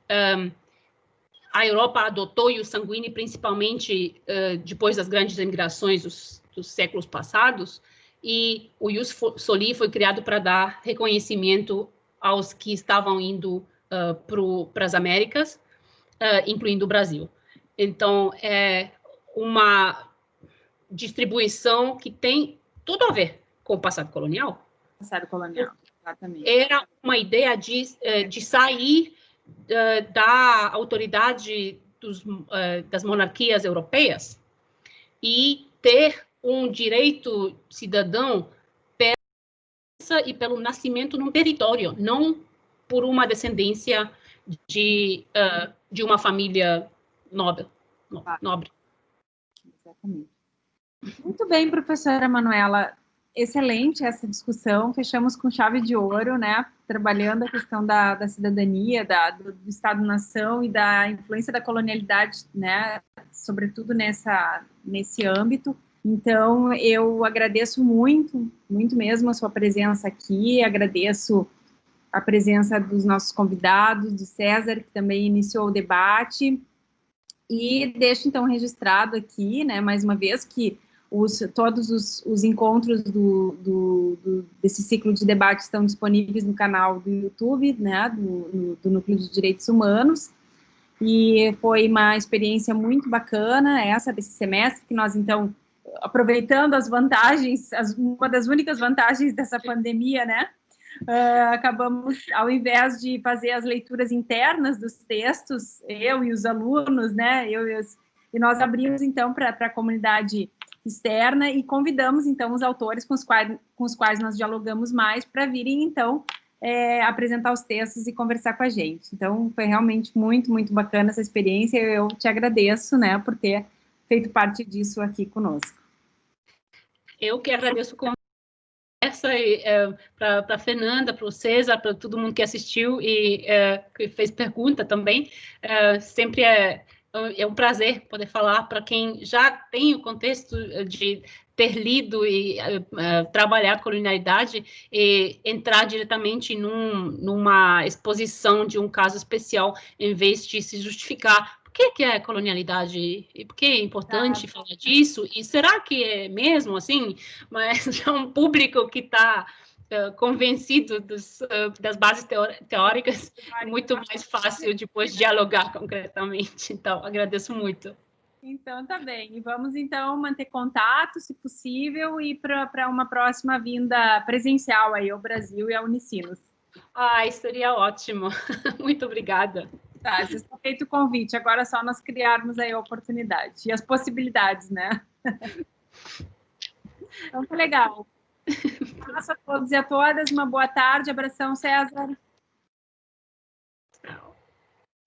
a Europa adotou o ius sanguíneo principalmente depois das grandes imigrações dos séculos passados, e o ius soli foi criado para dar reconhecimento aos que estavam indo para as Américas, incluindo o Brasil. Então, é uma distribuição que tem tudo a ver com o passado colonial. Passado colonial, exatamente. Era uma ideia de sair da autoridade das monarquias europeias e ter um direito cidadão pelo nascimento num território, não por uma descendência de uma família nobre. Exatamente. Muito bem, professora Manuela. Excelente essa discussão. Fechamos com chave de ouro, né? Trabalhando a questão da cidadania, do Estado-nação e da influência da colonialidade, né? Sobretudo nesse âmbito. Então, eu agradeço muito, muito mesmo a sua presença aqui. Agradeço a presença dos nossos convidados, do César, que também iniciou o debate. E deixo, então, registrado aqui, né, mais uma vez, que todos os encontros desse ciclo de debate estão disponíveis no canal do YouTube, né, do Núcleo de Direitos Humanos, e foi uma experiência muito bacana, desse semestre, que nós, então, aproveitando as vantagens, uma das únicas vantagens dessa pandemia, né, acabamos, ao invés de fazer as leituras internas dos textos, eu e os alunos, né, e nós abrimos, então, para a comunidade externa e convidamos, então, os autores com os quais nós dialogamos mais para virem, então, apresentar os textos e conversar com a gente. Então, foi realmente muito, muito bacana essa experiência. Eu te agradeço, né, por ter feito parte disso aqui conosco. Eu que agradeço com para a Fernanda, para o César, para todo mundo que assistiu e que fez pergunta também. Sempre é um prazer poder falar para quem já tem o contexto de ter lido e trabalhar a colonialidade e entrar diretamente numa exposição de um caso especial, em vez de se justificar por que é colonialidade e por que é importante falar disso, e será que é mesmo assim? Mas é um público que está convencido das bases teóricas, é muito mais fácil depois dialogar concretamente. Então, agradeço muito. Então, tá bem. E vamos, então, manter contato, se possível, e para uma próxima vinda presencial aí ao Brasil e à Unicinos. Seria ótimo. Muito obrigada. Tá, vocês estão feito o convite. Agora é só nós criarmos aí a oportunidade e as possibilidades, né? Então, tá legal. Abraço a todos e a todas. Uma boa tarde. Abração, César.